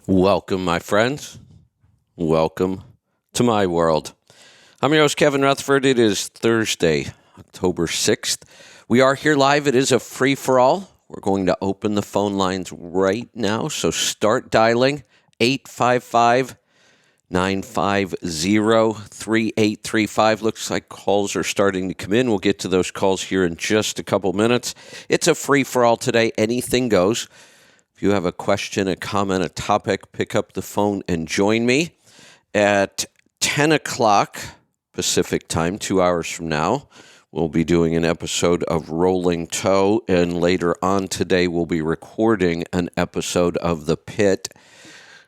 Welcome, my friends. Welcome to my world. I'm your host, Kevin Rutherford. It is Thursday, October 6th. We are here live. It is a free-for-all. We're going to open the phone lines right now, so start dialing 855-950-3835. Looks like calls are starting to come in. We'll get to those calls here in just a couple minutes. It's a free-for-all today. Anything goes. If you have a question, a comment, a topic, pick up the phone and join me at 10 o'clock Pacific time, 2 hours from now. We'll be doing an episode of Rolling Toe, and later on today we'll be recording an episode of The Pit.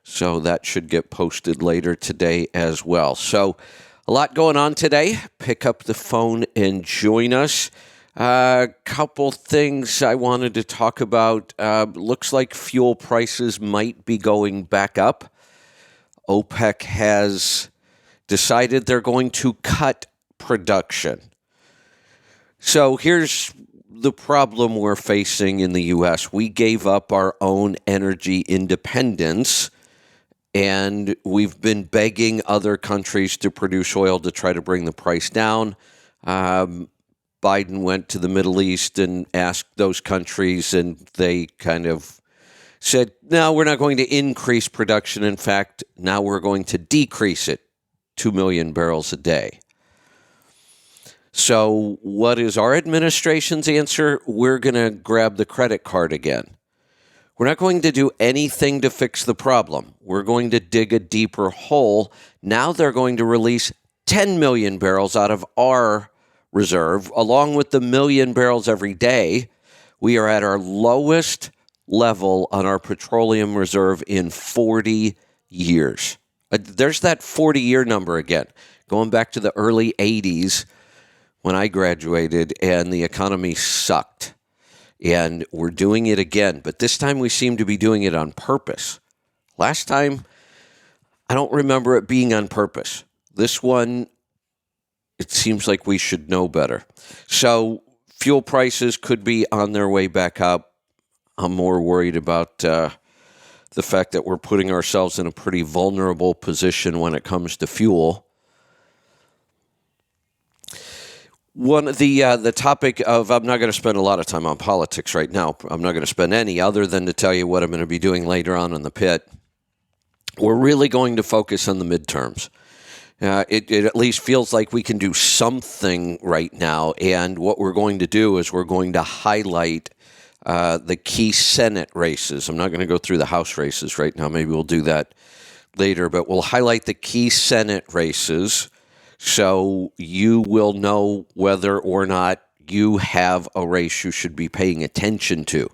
So that should get posted later today as well. So a lot going on today. Pick up the phone and join us. A couple things I wanted to talk about. Looks like fuel prices might be going back up. OPEC has decided they're going to cut production. So here's the problem we're facing in the U.S. We gave up our own energy independence, and we've been begging other countries to produce oil to try to bring the price down. Biden went to the Middle East and asked those countries, and they kind of said, no, we're not going to increase production. In fact, now we're going to decrease it 2 million barrels a day. So what is our administration's answer? We're going to grab the credit card again. We're not going to do anything to fix the problem. We're going to dig a deeper hole. Now they're going to release 10 million barrels out of our reserve, along with the million barrels every day. We are at our lowest level on our petroleum reserve in 40 years. There's that 40-year number again, going back to the early 80s when I graduated and the economy sucked. And we're doing it again, but this time we seem to be doing it on purpose. Last time, I don't remember it being on purpose. This one, it seems like we should know better. So fuel prices could be on their way back up. I'm more worried about the fact that we're putting ourselves in a pretty vulnerable position when it comes to fuel. One of the topic of, I'm not going to spend a lot of time on politics right now. I'm not going to spend any other than to tell you what I'm going to be doing later on in the pit. We're really going to focus on the midterms. It at least feels like we can do something right now. And what we're going to do is we're going to highlight the key Senate races. I'm not going to go through the House races right now. Maybe we'll do that later. But we'll highlight the key Senate races so you will know whether or not you have a race you should be paying attention to.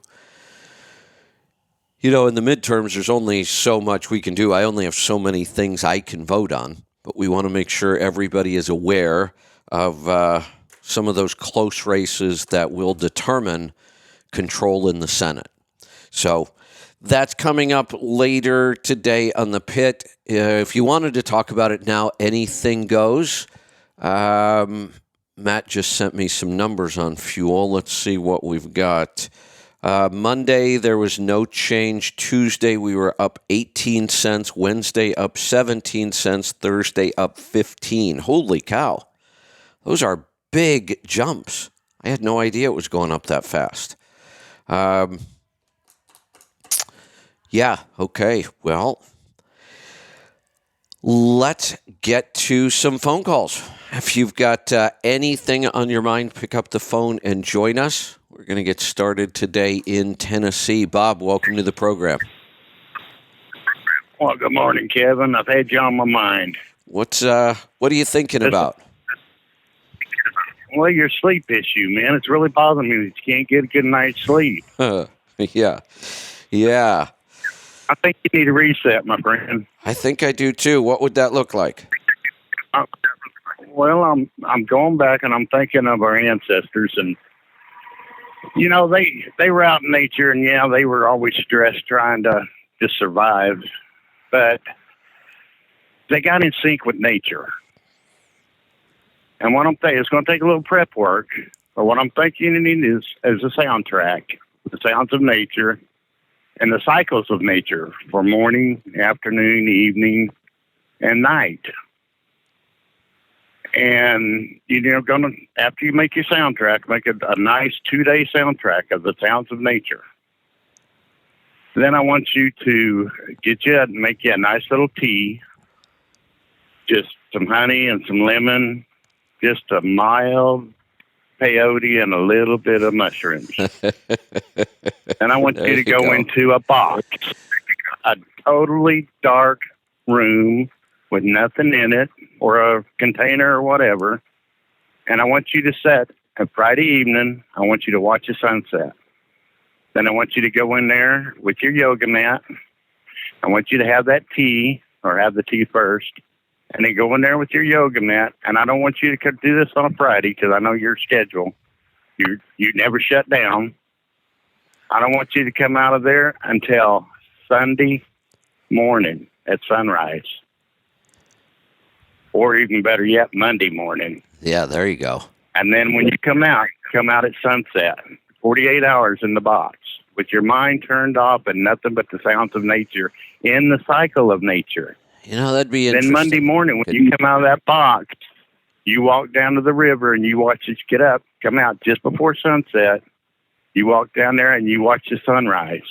You know, in the midterms, there's only so much we can do. I only have so many things I can vote on. But we want to make sure everybody is aware of some of those close races that will determine control in the Senate. So that's coming up later today on the pit. If you wanted to talk about it now, anything goes. Matt just sent me some numbers on fuel. Let's see what we've got. Monday, there was no change. Tuesday, we were up 18 cents. Wednesday, up 17 cents. Thursday, up 15. Holy cow. Those are big jumps. I had no idea it was going up that fast. Yeah, okay. Well, let's get to some phone calls. If you've got anything on your mind, pick up the phone and join us. We're going to get started today in Tennessee. Bob, welcome to the program. Well, good morning, Kevin. I've had you on my mind. What are you thinking about? Well, your sleep issue, man. It's really bothering me that you can't get a good night's sleep. Yeah. I think you need a reset, my friend. I think I do too. What would that look like? Well, I'm going back and I'm thinking of our ancestors, and you know they were out in nature, and yeah, they were always stressed trying to just survive, but they got in sync with nature. And what I'm thinking, it's going to take a little prep work, but what I'm thinking is a soundtrack, the sounds of nature, and the cycles of nature for morning, afternoon, evening, and night. And after you make your soundtrack, make a nice 2-day soundtrack of the sounds of nature. Then I want you to make you a nice little tea, just some honey and some lemon, just a mild peyote and a little bit of mushrooms. And I want you to go into a box, a totally dark room with nothing in it, or a container or whatever. And I want you to set a Friday evening, I want you to watch the sunset. Then I want you to go in there with your yoga mat. I want you to have that tea, or have the tea first, and then go in there with your yoga mat. And I don't want you to do this on a Friday because I know your schedule. You never shut down. I don't want you to come out of there until Sunday morning at sunrise. Or even better yet, Monday morning. Yeah, there you go. And then when you come out at sunset, 48 hours in the box, with your mind turned off and nothing but the sounds of nature in the cycle of nature. That'd be interesting. Then Monday morning, when you come out of that box, you walk down to the river and you watch it get up, come out just before sunset. You walk down there and you watch the sunrise.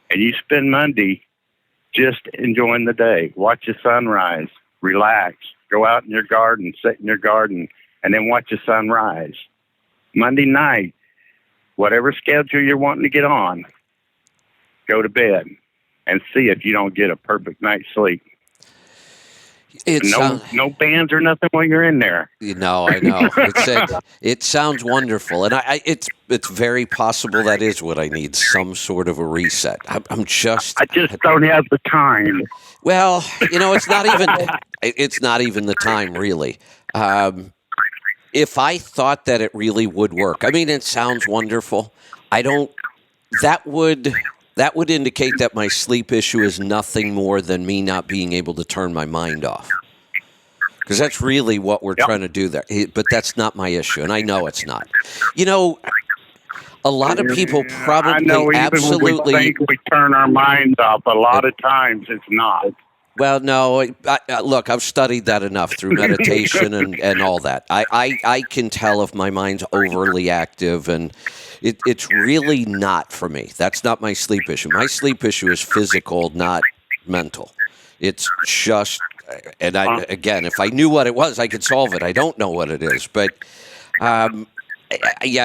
And you spend Monday just enjoying the day. Watch the sunrise. Relax. Go out in your garden, sit in your garden, and then watch the sunrise. Monday night, whatever schedule you're wanting to get on, go to bed and see if you don't get a perfect night's sleep. No bands or nothing while you're in there. I know. It sounds wonderful, and it's very possible that is what I need, some sort of a reset. I just don't have the time. Well, it's not even the time really. If I thought that it really would work, I mean, it sounds wonderful. That would indicate that my sleep issue is nothing more than me not being able to turn my mind off. Because that's really what we're trying to do there. But that's not my issue, and I know it's not. A lot of people probably I know, absolutely... Even when we think we turn our minds off, a lot of times it's not. Well, no, look, I've studied that enough through meditation and all that. I can tell if my mind's overly active, and it's really not for me. That's not my sleep issue. My sleep issue is physical, not mental. It's just, and again, if I knew what it was, I could solve it. I don't know what it is, but I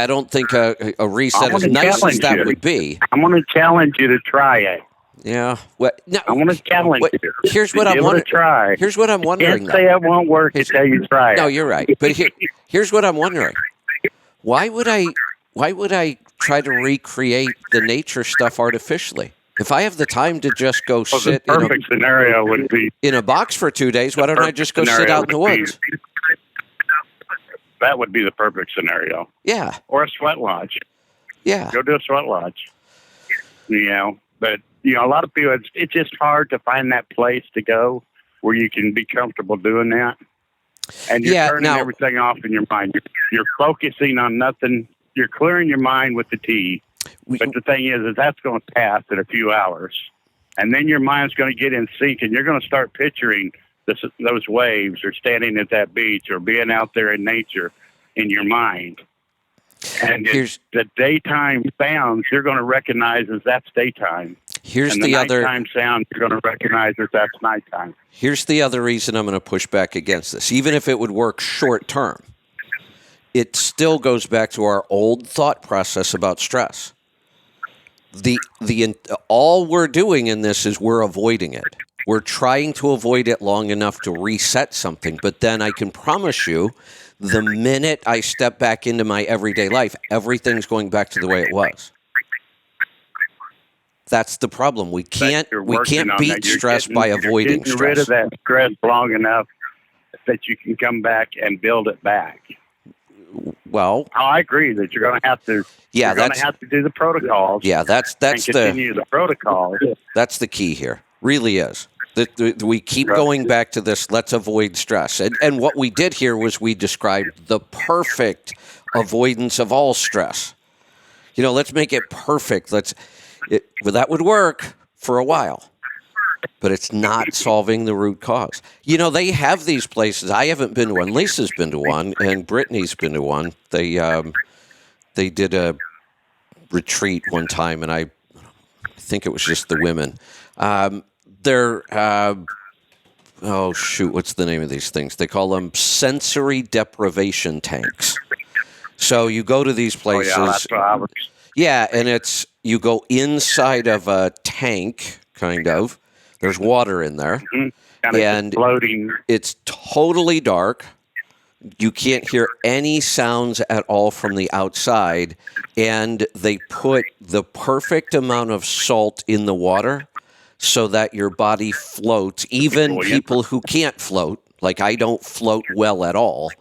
don't think a reset, as nice as that would be. I'm going to challenge you to try it. Yeah. Well, no, I want to challenge you. Here's what I'm wondering. Try. Here's what I'm wondering. Can't say it won't work until you try it. No, you're right. But here's what I'm wondering. Why would I try to recreate the nature stuff artificially? If I have the time to just go sit the perfect scenario would be in a box for 2 days, why don't I just go sit out in the woods? That would be the perfect scenario. Yeah. Or a sweat lodge. Yeah. Go to a sweat lodge. But a lot of people, it's just hard to find that place to go where you can be comfortable doing that. And you're turning everything off in your mind. You're focusing on nothing. You're clearing your mind with the tea. But the thing is that's going to pass in a few hours. And then your mind's going to get in sync, and you're going to start picturing those waves, or standing at that beach, or being out there in nature in your mind. And the daytime sounds you're going to recognize as that's daytime. Here's and the nighttime sound you're going to recognize as that's nighttime. Here's the other reason I'm going to push back against this. Even if it would work short term, it still goes back to our old thought process about stress. All we're doing in this is we're avoiding it. We're trying to avoid it long enough to reset something, but then I can promise you, the minute I step back into my everyday life, everything's going back to the way it was. That's the problem. We can't beat stress by avoiding stress. You're getting rid of that stress long enough that you can come back and build it back. Well, I agree that you're going to have to. Yeah, you're going to have to do the protocols. Yeah, that's continue the protocols. That's the key here. Really is. We keep going back to this. Let's avoid stress, and what we did here was we described the perfect avoidance of all stress. Let's make it perfect. Well, that would work for a while, but it's not solving the root cause. You know, they have these places. I haven't been to one. Lisa's been to one, and Brittany's been to one. They did a retreat one time, and I think it was just the women. They're oh shoot, what's the name of these things? They call them sensory deprivation tanks. So you go to these places. Oh, yeah, that's what I was. Yeah, and it's you go inside of a tank, kind of. There's water in there, Kind of and floating. it's totally dark. You can't hear any sounds at all from the outside, and they put the perfect amount of salt in the water so that your body floats. Even people who can't float, like I don't float well at all,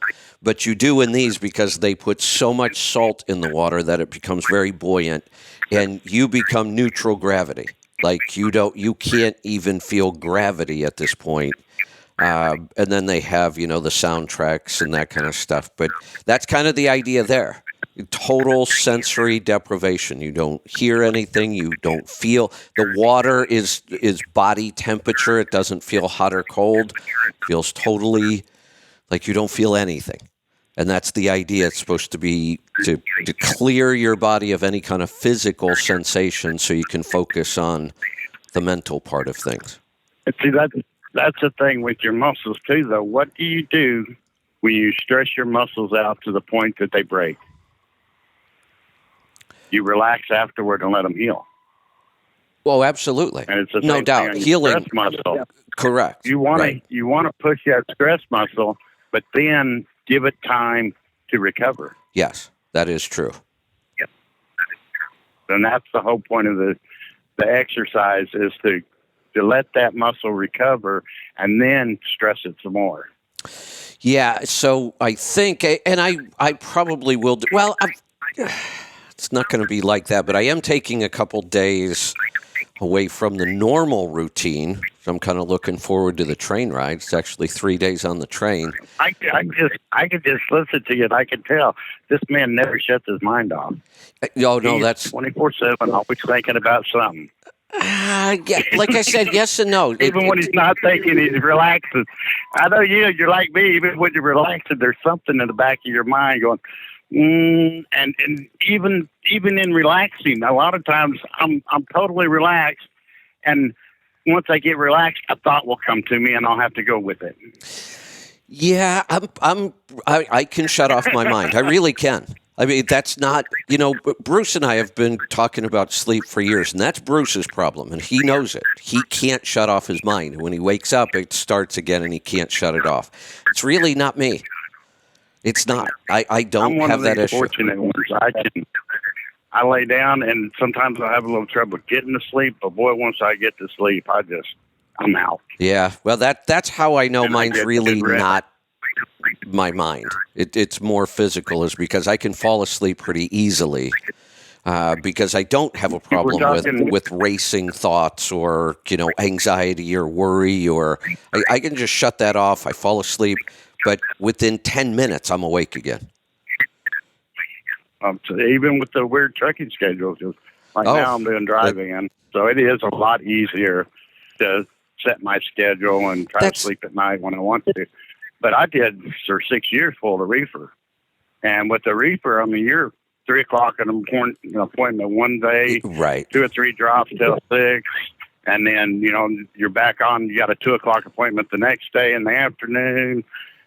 but you do in these because they put so much salt in the water that it becomes very buoyant, and you become neutral gravity. Like you can't even feel gravity at this point. And then they have, the soundtracks and that kind of stuff. But that's kind of the idea there. Total sensory deprivation. You don't hear anything. You don't feel. The water is body temperature. It doesn't feel hot or cold. It feels totally like you don't feel anything. And that's the idea. It's supposed to be to clear your body of any kind of physical sensation so you can focus on the mental part of things. And see, that's the thing with your muscles, too, though. What do you do when you stress your muscles out to the point that they break? You relax afterward and let them heal. Well, absolutely. And it's the no same doubt. thing on your Healing. stress muscle. Yeah. Correct. You want right. to push that stress muscle, but then give it time to recover. Yes, that is true. Yep. And that's the whole point of the exercise is to let that muscle recover and then stress it some more. Yeah, so I think, and I probably will do, well, it's not going to be like that, but I am taking a couple days away from the normal routine. So I'm kind of looking forward to the train ride. It's actually 3 days on the train. I could just listen to you and I can tell this man never shuts his mind off. Oh, no, that's 24/7, always thinking about something. Yeah, like I said, yes and no. Even when he's not thinking, he's relaxing. I know you're like me. Even when you're relaxing, there's something in the back of your mind going, and even in relaxing, a lot of times I'm totally relaxed, and once I get relaxed, a thought will come to me, and I'll have to go with it. Yeah, I can shut off my mind. I really can. I mean, that's not, Bruce and I have been talking about sleep for years, and that's Bruce's problem, and he knows it. He can't shut off his mind. When he wakes up, it starts again, and he can't shut it off. It's really not me. It's not. I don't have that issue. I'm one of the fortunate ones. I lay down, and sometimes I have a little trouble getting to sleep, but boy, once I get to sleep, I'm out. Yeah, well, that's how I know mine's really not my mind. It's more physical, is because I can fall asleep pretty easily because I don't have a problem with racing thoughts or anxiety or worry, or I can just shut that off. I fall asleep, but within 10 minutes I'm awake again. So even with the weird trucking schedules, now I'm doing driving, and so it is a lot easier to set my schedule and try to sleep at night when I want to. But I did for 6 years full of the reefer. And with the reefer, I mean, you're 3 o'clock in the morning, appointment one day, right? 2 or 3 drops till 6. And then, you're back on, you got a 2 o'clock appointment the next day in the afternoon.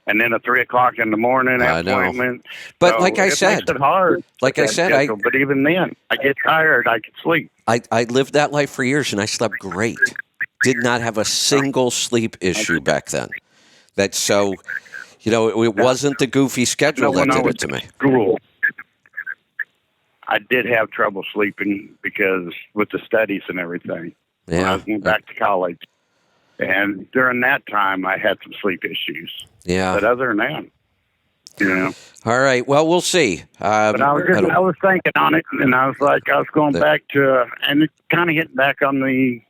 And then a 3 o'clock in the morning appointment. But so like I said, makes it hard. Like I said, schedule. But even then, I get tired. I can sleep. I lived that life for years, and I slept great. Did not have a single sleep issue back then. That's so, it wasn't the goofy schedule that did it to me. School, I did have trouble sleeping because with the studies and everything. Yeah. When I went back to college. And during that time, I had some sleep issues. Yeah. But other than that, All right. Well, we'll see. But I was thinking on it, and I was going back to, and it kind of hit back on the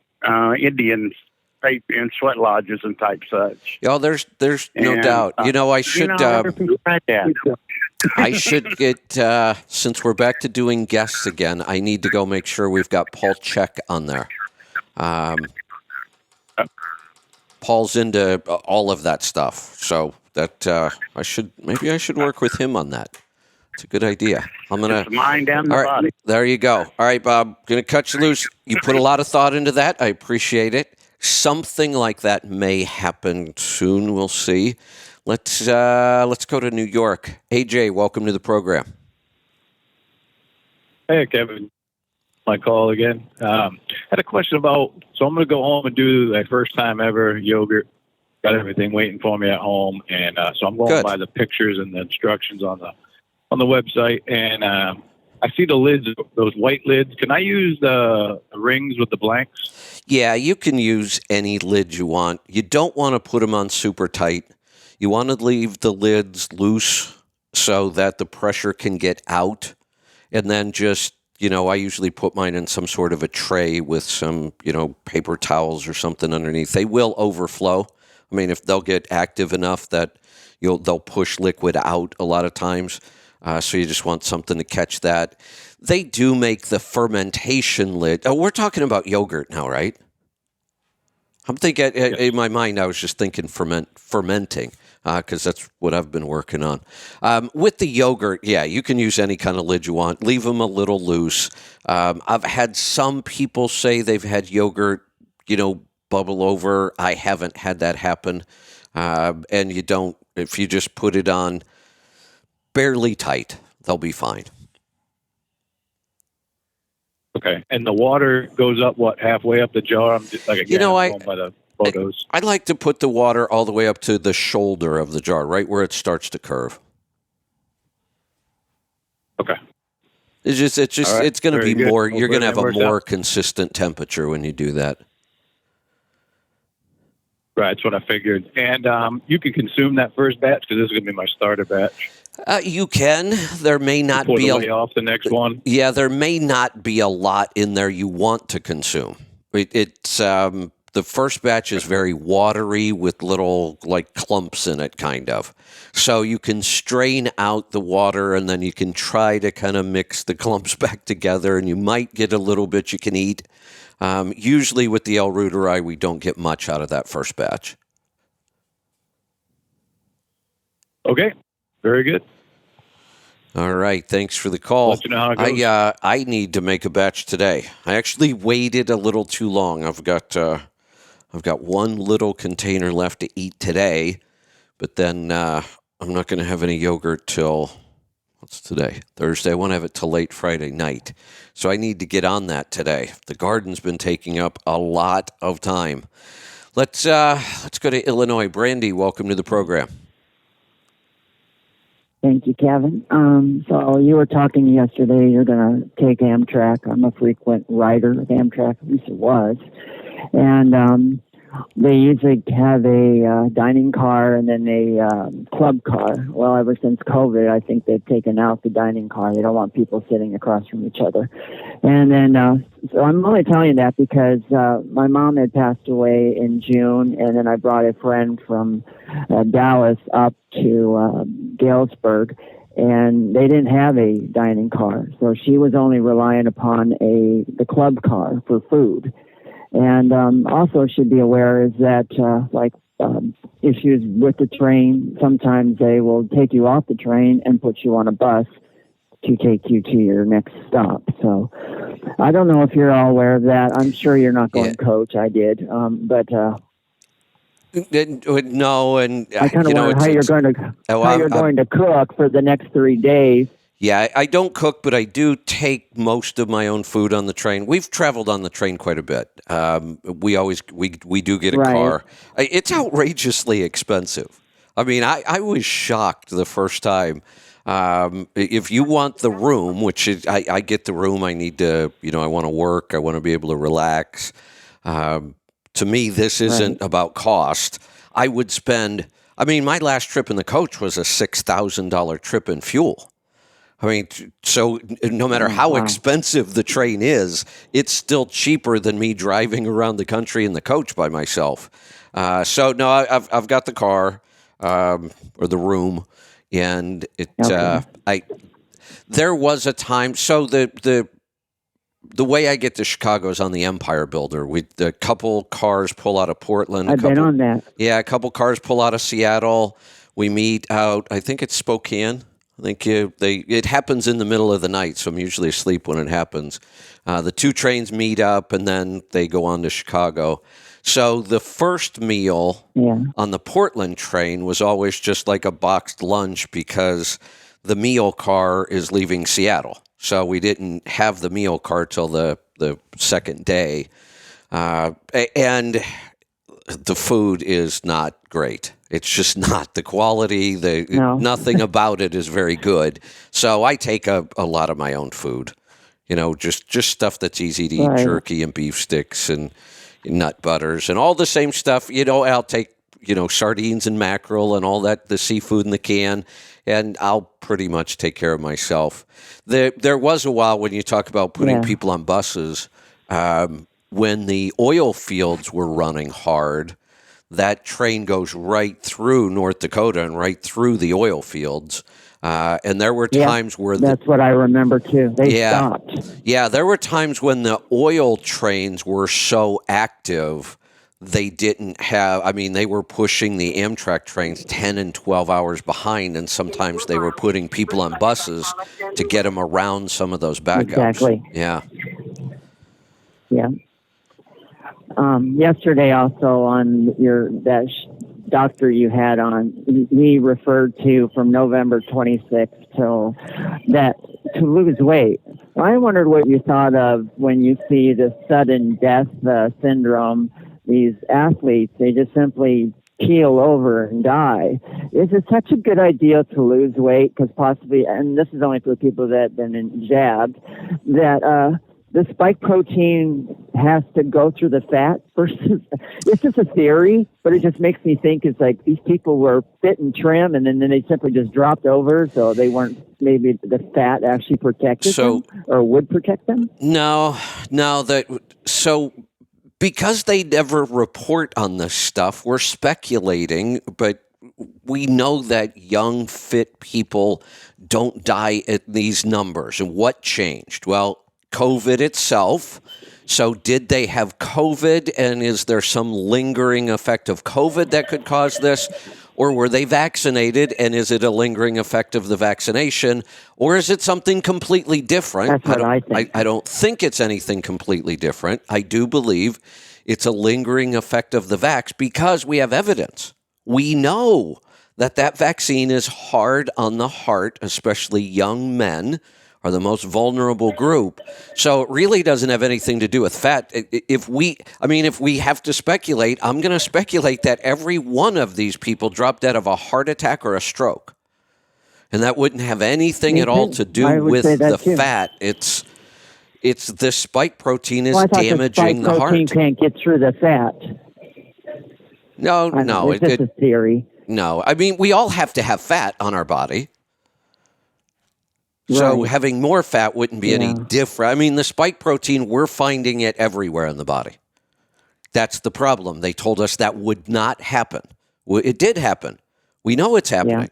Indians and sweat lodges and type such. Yeah, there's no doubt. I should. I should get, since we're back to doing guests again, I need to go make sure we've got Paul Check on there. Paul's into all of that stuff, so that maybe I should work with him on that. It's a good idea. I'm gonna It's the mind and the all right, body. there you go. All right, Bob, gonna cut you loose. You put a lot of thought into that. I appreciate it. Something like that may happen soon. We'll see. Let's go to New York. AJ, welcome to the program. Hey, Kevin. My call again. Had a question about, so I'm going to go home and do my first time ever yogurt. Got everything waiting for me at home. And so I'm going Good. by the pictures and the instructions on the website. And I see the lids, those white lids. Can I use the rings with the blanks? Yeah, you can use any lid you want. You don't want to put them on super tight. You want to leave the lids loose so that the pressure can get out. And then just, I usually put mine in some sort of a tray with some, paper towels or something underneath. They will overflow. I mean, if they'll get active enough that they'll push liquid out a lot of times. So you just want something to catch that. They do make the fermentation lid. Oh, we're talking about yogurt now, right? I'm thinking, in my mind, I was just thinking fermenting, because that's what I've been working on. With the yogurt, yeah, you can use any kind of lid you want. Leave them a little loose. I've had some people say they've had yogurt, bubble over. I haven't had that happen. And you don't, if you just put it on barely tight, they'll be fine. Okay. And the water goes up, halfway up the jar? I'm just like, again, I'm going by the photos. I like to put the water all the way up to the shoulder of the jar, right where it starts to curve. Okay. It's All right. it's going to be Very more. good. You're going to have a Hopefully more everything works consistent temperature when you do that. Right. That's what I figured. And you can consume that first batch because this is going to be my starter batch. You can. There may not Pour be the way off the next one. Yeah, there may not be a lot in there you want to consume. It's the first batch is very watery with little clumps in it, kind of. So you can strain out the water and then you can try to kind of mix the clumps back together, and you might get a little bit you can eat. Usually with the L-Reuteri, we don't get much out of that first batch. Okay. Very good. All right. Thanks for the call. Let you know how it goes. I need to make a batch today. I actually waited a little too long. I've got one little container left to eat today, but then I'm not going to have any yogurt till, what's today? Thursday. I won't have it till late Friday night. So I need to get on that today. The garden's been taking up a lot of time. Let's go to Illinois. Brandy, welcome to the program. Thank you, Kevin. So you were talking yesterday, you're going to take Amtrak. I'm a frequent rider of Amtrak, at least it was. And they usually have a dining car and then a club car. Well, ever since COVID, I think they've taken out the dining car. They don't want people sitting across from each other. And then, so I'm only telling you that because my mom had passed away in June, and then I brought a friend from Dallas up to Galesburg, and they didn't have a dining car. So she was only relying upon the club car for food. And also should be aware is that issues with the train, sometimes they will take you off the train and put you on a bus to take you to your next stop. So I don't know if you're all aware of that. I'm sure you're not going coach. I did. But no, and I kind of wonder how you're going to cook for the next 3 days. Yeah, I don't cook, but I do take most of my own food on the train. We've traveled on the train quite a bit. We do get a car. It's outrageously expensive. I mean, I was shocked the first time. If you want the room, which is, I get the room, I need to, I want to work, I want to be able to relax. To me, this isn't about cost. I would spend, my last trip in the coach was a $6,000 trip in fuel. I mean, so no matter how expensive the train is, it's still cheaper than me driving around the country in the coach by myself. So no, I've got the car or the room. and Okay. there was a time. So the way I get to Chicago is on the Empire Builder. A couple cars pull out of Portland. I've been on that. Yeah, a couple cars pull out of Seattle. We meet out, I think it's Spokane. I think it happens in the middle of the night, so I'm usually asleep when it happens. The two trains meet up, and then they go on to Chicago. So the first meal on the Portland train was always just like a boxed lunch because the meal car is leaving Seattle. So we didn't have the meal car till the second day. And the food is not great. It's just not the quality. No. Nothing about it is very good. So I take a lot of my own food, just stuff that's easy to eat, Right. jerky and beef sticks and nut butters and all the same stuff. I'll take, sardines and mackerel and all that, the seafood in the can, and I'll pretty much take care of myself. There was a while when you talk about putting people on buses, when the oil fields were running hard, that train goes right through North Dakota and right through the oil fields. And there were times where that's what I remember too. They stopped. Yeah, there were times when the oil trains were so active, they didn't have, they were pushing the Amtrak trains 10 and 12 hours behind, and sometimes they were putting people on buses to get them around some of those backups. Exactly. Yeah. Yeah. Yesterday also on that doctor you had on, he referred to from November 26th to lose weight. I wondered what you thought of when you see the sudden death syndrome. These athletes, they just simply keel over and die. Is it such a good idea to lose weight? Because possibly, and this is only for people that have been jabbed, that the spike protein has to go through the fat versus, it's just a theory, but it just makes me think it's like these people were fit and trim and then they simply just dropped over, so they weren't, maybe the fat actually protected them or would protect them? No, so because they never report on this stuff, we're speculating, but we know that young, fit people don't die at these numbers. And what changed? Well, COVID itself. So did they have COVID, and is there some lingering effect of COVID that could cause this? Or were they vaccinated, and is it a lingering effect of the vaccination? Or is it something completely different? That's what I think. I don't think it's anything completely different. I do believe it's a lingering effect of the vax because we have evidence. We know that vaccine is hard on the heart, especially young men are the most vulnerable group. So it really doesn't have anything to do with fat. If we have to speculate, I'm going to speculate that every one of these people dropped dead of a heart attack or a stroke. And that wouldn't have anything at all to do with the fat. It's the spike protein is damaging the heart. Protein can't get through the fat. No. It's just a theory. No. We all have to have fat on our body. So having more fat wouldn't be any different. The spike protein, we're finding it everywhere in the body. That's the problem. They told us that would not happen. It did happen. We know it's happening.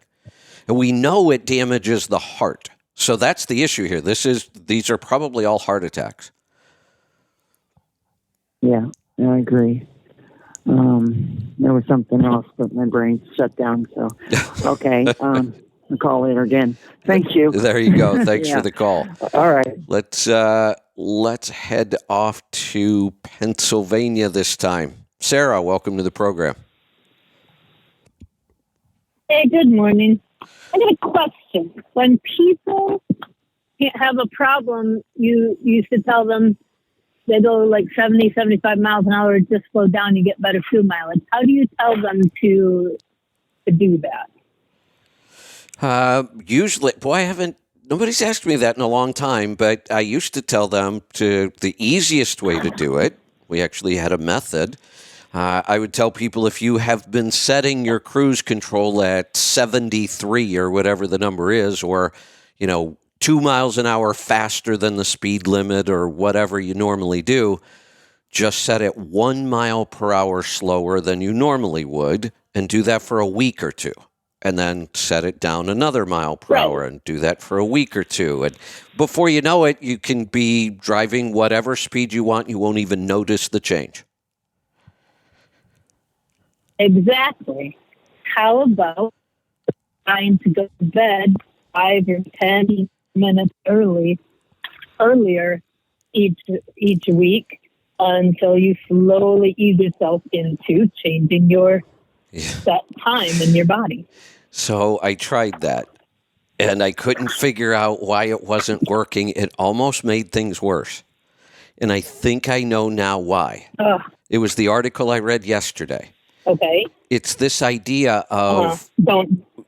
And we know it damages the heart. So that's the issue here. These are probably all heart attacks. Yeah, I agree. There was something else, but my brain shut down. So, okay. I'll call later again. Thank you. There you go. Thanks for the call. All right. Let's head off to Pennsylvania this time. Sarah, welcome to the program. Hey, good morning. I got a question. When people have a problem, you used to tell them they go like 70, 75 miles an hour, just slow down, you get better fuel mileage. How do you tell them to do that? Usually, nobody's asked me that in a long time, but I used to tell them the easiest way to do it. We actually had a method. I would tell people if you have been setting your cruise control at 73 or whatever the number is, or, 2 miles an hour faster than the speed limit or whatever you normally do, just set it 1 mile per hour slower than you normally would and do that for a week or two. and then set it down another mile per hour and do that for a week or two. And before you know it, you can be driving whatever speed you want. You won't even notice the change. Exactly. How about trying to go to bed 5 or 10 minutes earlier each week until you slowly ease yourself into changing your set time in your body? So I tried that, and I couldn't figure out why it wasn't working. It almost made things worse. And I think I know now why. It was the article I read yesterday. Okay. It's this idea of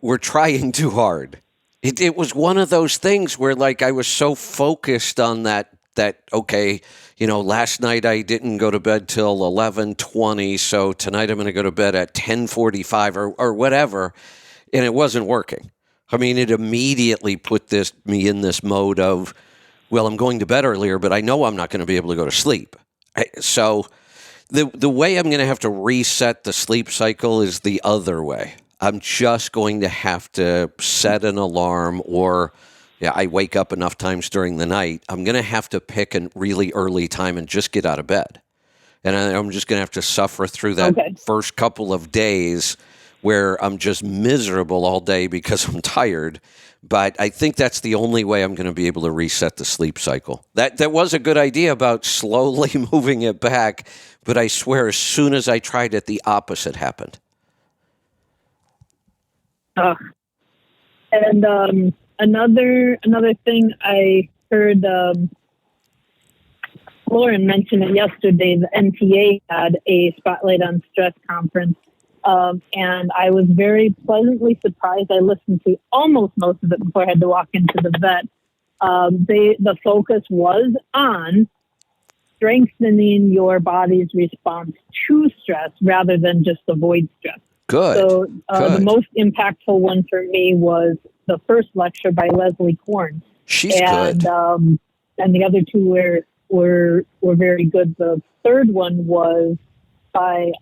we're trying too hard. It was one of those things where, like, I was so focused on that okay, last night I didn't go to bed till 11:20, so tonight I'm going to go to bed at 10:45 or whatever, and it wasn't working. I mean, it immediately put me in this mode of, well, I'm going to bed earlier, but I know I'm not going to be able to go to sleep. So the way I'm going to have to reset the sleep cycle is the other way. I'm just going to have to set an alarm, or I wake up enough times during the night. I'm going to have to pick a really early time and just get out of bed. And I'm just going to have to suffer through that first couple of days where I'm just miserable all day because I'm tired. But I think that's the only way I'm going to be able to reset the sleep cycle. That was a good idea about slowly moving it back, but I swear as soon as I tried it, the opposite happened. And another thing I heard Lauren mention it yesterday. The NTA had a Spotlight on Stress conference, and I was very pleasantly surprised. I listened to almost most of it before I had to walk into the vet. The focus was on strengthening your body's response to stress rather than just avoid stress. Good. So the most impactful one for me was the first lecture by Leslie Korn. She's good. And the other two were very good. The third one was by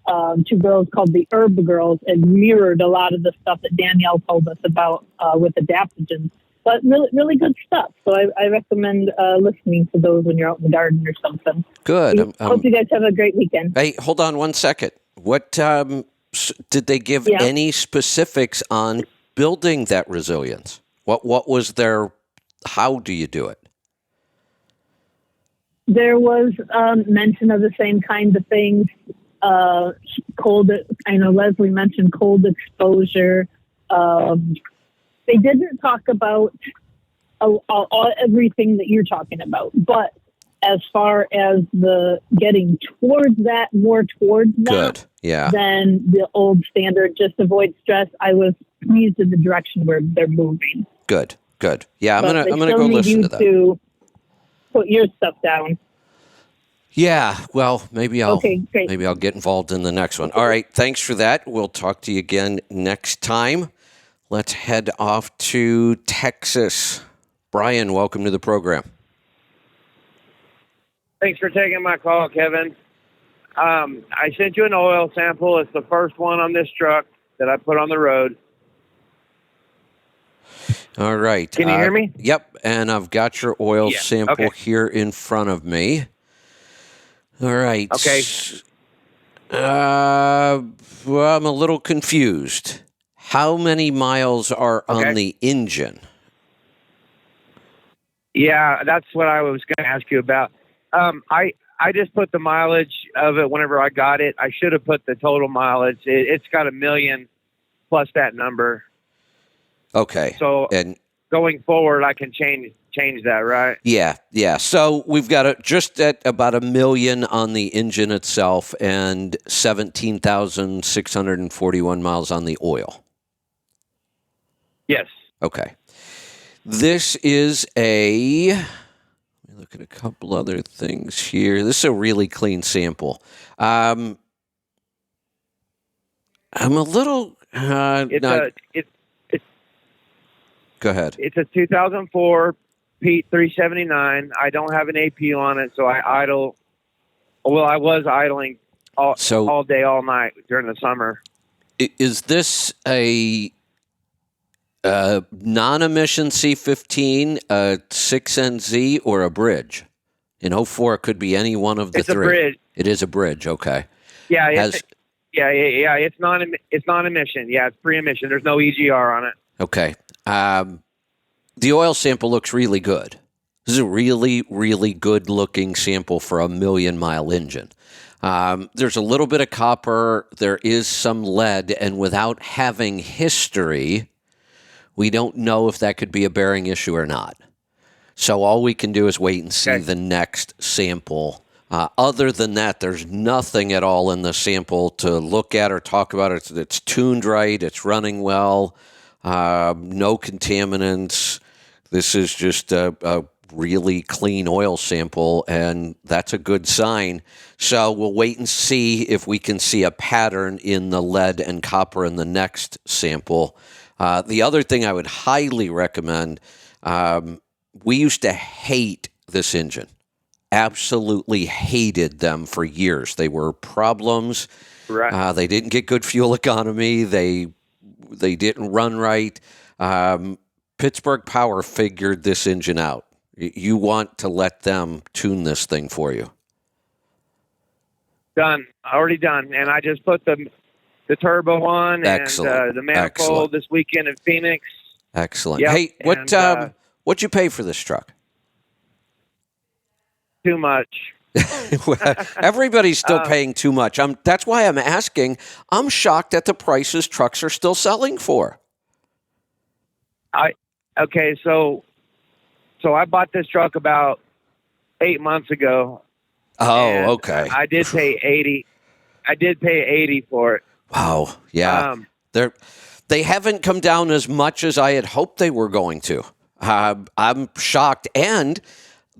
two girls called the Herb Girls, and mirrored a lot of the stuff that Danielle told us about with adaptogens. But really, really good stuff. So I recommend listening to those when you're out in the garden or something. Good. Hope you guys have a great weekend. Hey, hold on one second. What did they give any specifics on building that resilience? What was their? How do you do it? There was mention of the same kinds of things. Cold. I know Leslie mentioned cold exposure. They didn't talk about everything that you're talking about, but as far as the getting towards that, than the old standard, just avoid stress, I was pleased in the direction where they're moving. Good. Yeah, I'm gonna go listen to that. To put your stuff down. Yeah, well, maybe I'll get involved in the next one. All right, thanks for that. We'll talk to you again next time. Let's head off to Texas. Brian, welcome to the program. Thanks for taking my call, Kevin. I sent you an oil sample. It's the first one on this truck that I put on the road. All right. Can you hear me? Yep, and I've got your oil sample here in front of me. All right. Okay. Well, I'm a little confused. How many miles are on the engine? Yeah, that's what I was going to ask you about. I just put the mileage of it whenever I got it. I should have put the total mileage. It's got 1 million plus that number. Okay. So going forward, I can change that, right? Yeah. So we've got just at about 1 million on the engine itself and 17,641 miles on the oil. Yes. Okay. This is let me look at a couple other things here. This is a really clean sample. I'm a little... Go ahead. It's a 2004 Pete 379. I don't have an AP on it, so I idle. Well, I was idling all day, all night during the summer. Is this a Non-emission C15, 6NZ, or a bridge. In 04, it could be any one of the It's a three. bridge. It is a bridge. Okay. Yeah, Has- yeah. It's non-emission. Yeah, it's pre-emission. There's no EGR on it. Okay. The oil sample looks really good. This is a really, really good-looking sample for a 1,000,000-mile engine. There's a little bit of copper. There is some lead, and without having history, we don't know if that could be a bearing issue or not. So all we can do is wait and see the next sample. Other than that, there's nothing at all in the sample to look at or talk about. It's tuned right. It's running well. No contaminants. This is just a really clean oil sample, and that's a good sign. So we'll wait and see if we can see a pattern in the lead and copper in the next sample. The other thing I would highly recommend, we used to hate this engine. Absolutely hated them for years. They were problems. Right. They didn't get good fuel economy. They didn't run right. Pittsburgh Power figured this engine out. You want to let them tune this thing for you. Done. Already done. And I just put the turbo on Excellent. and the manifold Excellent. this weekend in Phoenix. Excellent. Yep, Hey, and, what'd you pay for this truck? Too much. Everybody's still paying too much. That's why I'm asking. I'm shocked at the prices trucks are still selling for. Okay, so I bought this truck about 8 months ago. Oh, and okay. I did pay 80. I did pay 80 for it. Wow. Yeah. They haven't come down as much as I had hoped they were going to. I'm shocked. And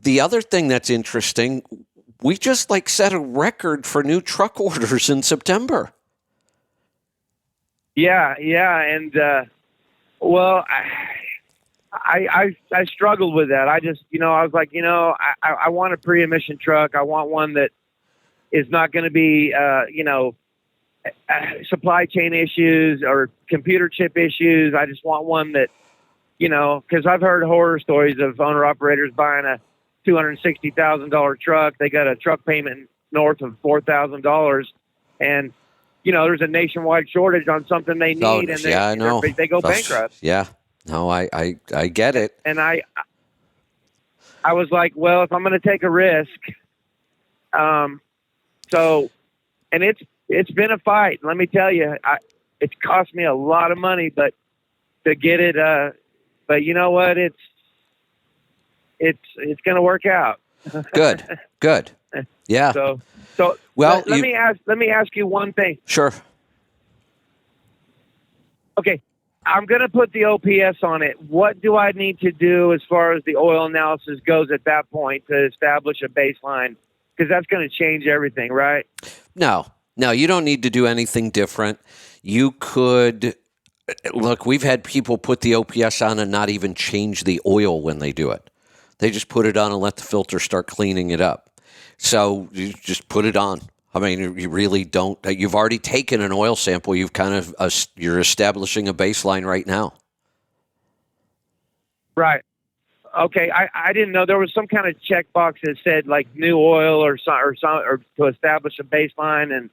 the other thing that's interesting, we just set a record for new truck orders in September. Yeah, and well, I struggled with that. I just, I was like, I want a pre-emission truck. I want one that is not going to be, supply chain issues or computer chip issues. I just want one that, because I've heard horror stories of owner-operators buying a $260,000 truck. They got a truck payment north of $4,000, and there's a nationwide shortage on something they need, and I know. they go bankrupt. Yeah, no, I get it. And I was like, well, if I'm going to take a risk, and it's been a fight. Let me tell you, it's cost me a lot of money, but to get it, but you know what? It's going to work out. Good. Yeah. So well, let me ask you one thing. Sure. Okay, I'm going to put the OPS on it. What do I need to do as far as the oil analysis goes at that point to establish a baseline? Because that's going to change everything, right? No, you don't need to do anything different. You could look. We've had people put the OPS on and not even change the oil when they do it. They just put it on and let the filter start cleaning it up. So you just put it on. I mean, you really don't. You've already taken an oil sample. You've you're establishing a baseline right now. Right. Okay. I didn't know there was some kind of checkbox that said new oil or to establish a baseline, and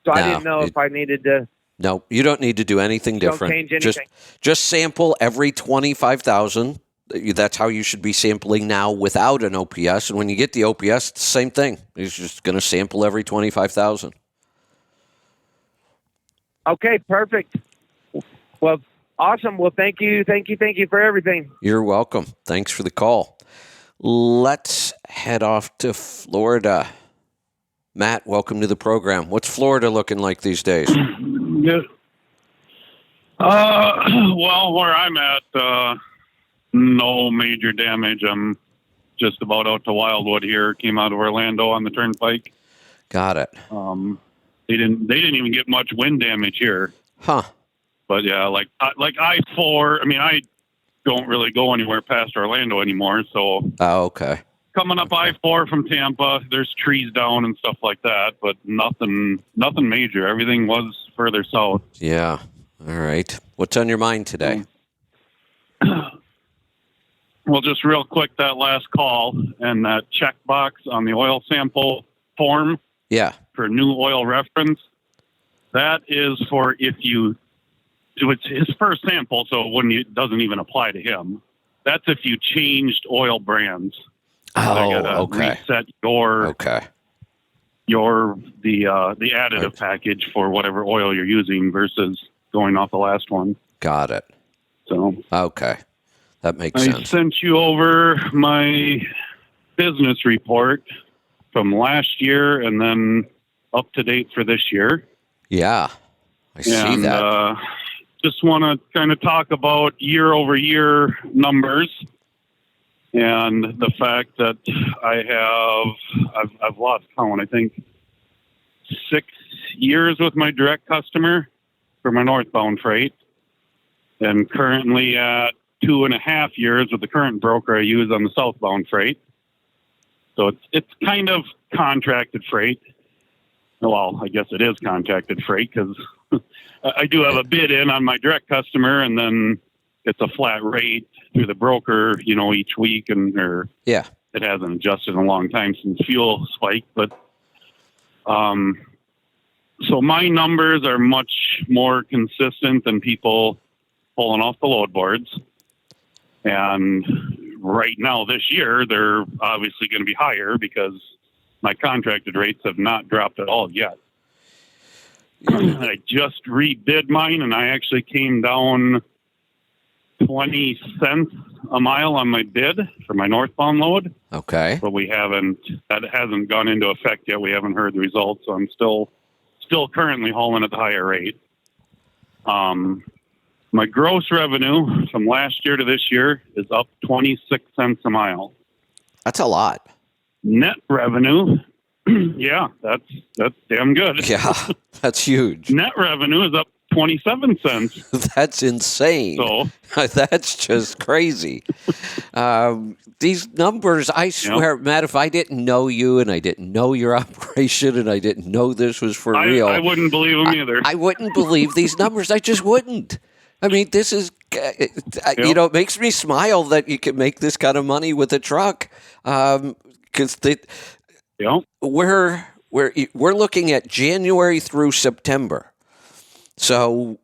so I didn't know if I needed to. No, you don't need to do anything different. Don't change anything. Just sample every 25,000. That's how you should be sampling now without an OPS. And when you get the OPS, it's the same thing. It's just going to sample every 25,000. Okay, perfect. Well, awesome. Well, thank you for everything. You're welcome. Thanks for the call. Let's head off to Florida. Matt, welcome to the program. What's Florida looking like these days? Good. Well, where I'm at, no major damage. I'm just about out to Wildwood here. Came out of Orlando on the turnpike. Got it. They didn't even get much wind damage here. Huh. But yeah, like I-4. I mean, I don't really go anywhere past Orlando anymore. So okay. Coming up I-4 from Tampa, there's trees down and stuff like that, but nothing major. Everything was further south. Yeah. All right. What's on your mind today? Well, just real quick, that last call and that checkbox on the oil sample form Yeah. for new oil reference, that is for if you, it's his first sample, so it doesn't even apply to him. That's if you changed oil brands. Oh, I gotta okay. reset your Okay. the additive Right. package for whatever oil you're using versus going off the last one. Got it. So Okay. That makes I sense. sent you over my business report from last year and then up to date for this year. Yeah. I see And that. just want to kind of talk about year over year numbers and the fact that I've lost count. I think 6 years with my direct customer for my northbound freight, and currently at 2.5 years with the current broker I use on the southbound freight. So it's kind of contracted freight. Well, I guess it is contracted freight because I do have a bid in on my direct customer, and then it's a flat rate through the broker, each week, or Yeah. it hasn't adjusted in a long time since fuel spiked. But so my numbers are much more consistent than people pulling off the load boards. And right now this year, they're obviously going to be higher because my contracted rates have not dropped at all yet. I just rebid mine, and I actually came down 20 cents a mile on my bid for my northbound load. Okay. But that hasn't gone into effect yet. We haven't heard the results, so I'm still currently hauling at the higher rate. My gross revenue from last year to this year is up 26 cents a mile. That's a lot. Net revenue, yeah, that's damn good. Yeah. That's huge. Net revenue is up 27 cents. That's insane. So That's just crazy. These numbers, I swear, Matt, if I didn't know you and I didn't know your operation and I didn't know this was for real, I wouldn't believe them either. I wouldn't believe these numbers. I just wouldn't. I mean, this is, it makes me smile that you can make this kind of money with a truck. Because we're looking at January through September. So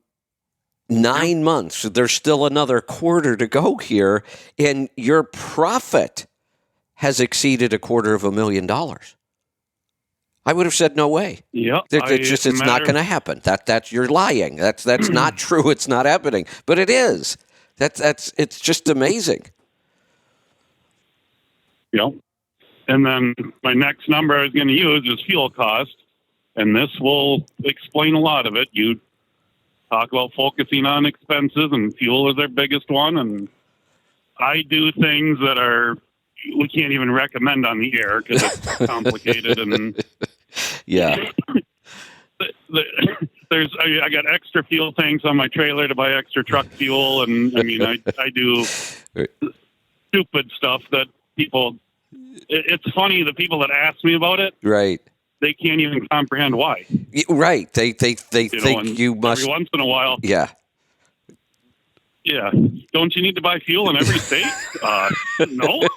9 months. There's still another quarter to go here, and your profit has exceeded $250,000. I would have said no way. Yeah, It's not going to happen. That's you're lying. That's not true. It's not happening, but it is. It's just amazing. Yep. And then my next number I was going to use is fuel cost, and this will explain a lot of it. You talk about focusing on expenses, and fuel is their biggest one. And I do things that we can't even recommend on the air because it's complicated. And Yeah. I got extra fuel tanks on my trailer to buy extra truck fuel, and I mean I do stupid stuff that people. It's funny, the people that ask me about it, Right. they can't even comprehend why. Right. They think you must. Every once in a while, Yeah. yeah. Don't you need to buy fuel in every state? No.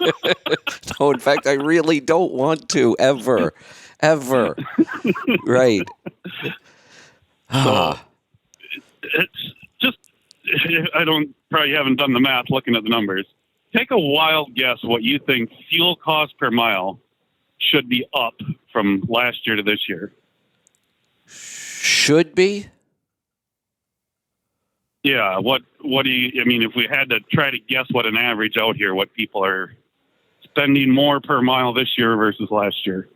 No, in fact, I really don't want to ever. Right. So it's just, probably haven't done the math looking at the numbers. Take a wild guess what you think fuel cost per mile should be up from last year to this year. Should be. Yeah. What do you, I mean, if we had to try to guess what an average out here, what people are spending more per mile this year versus last year?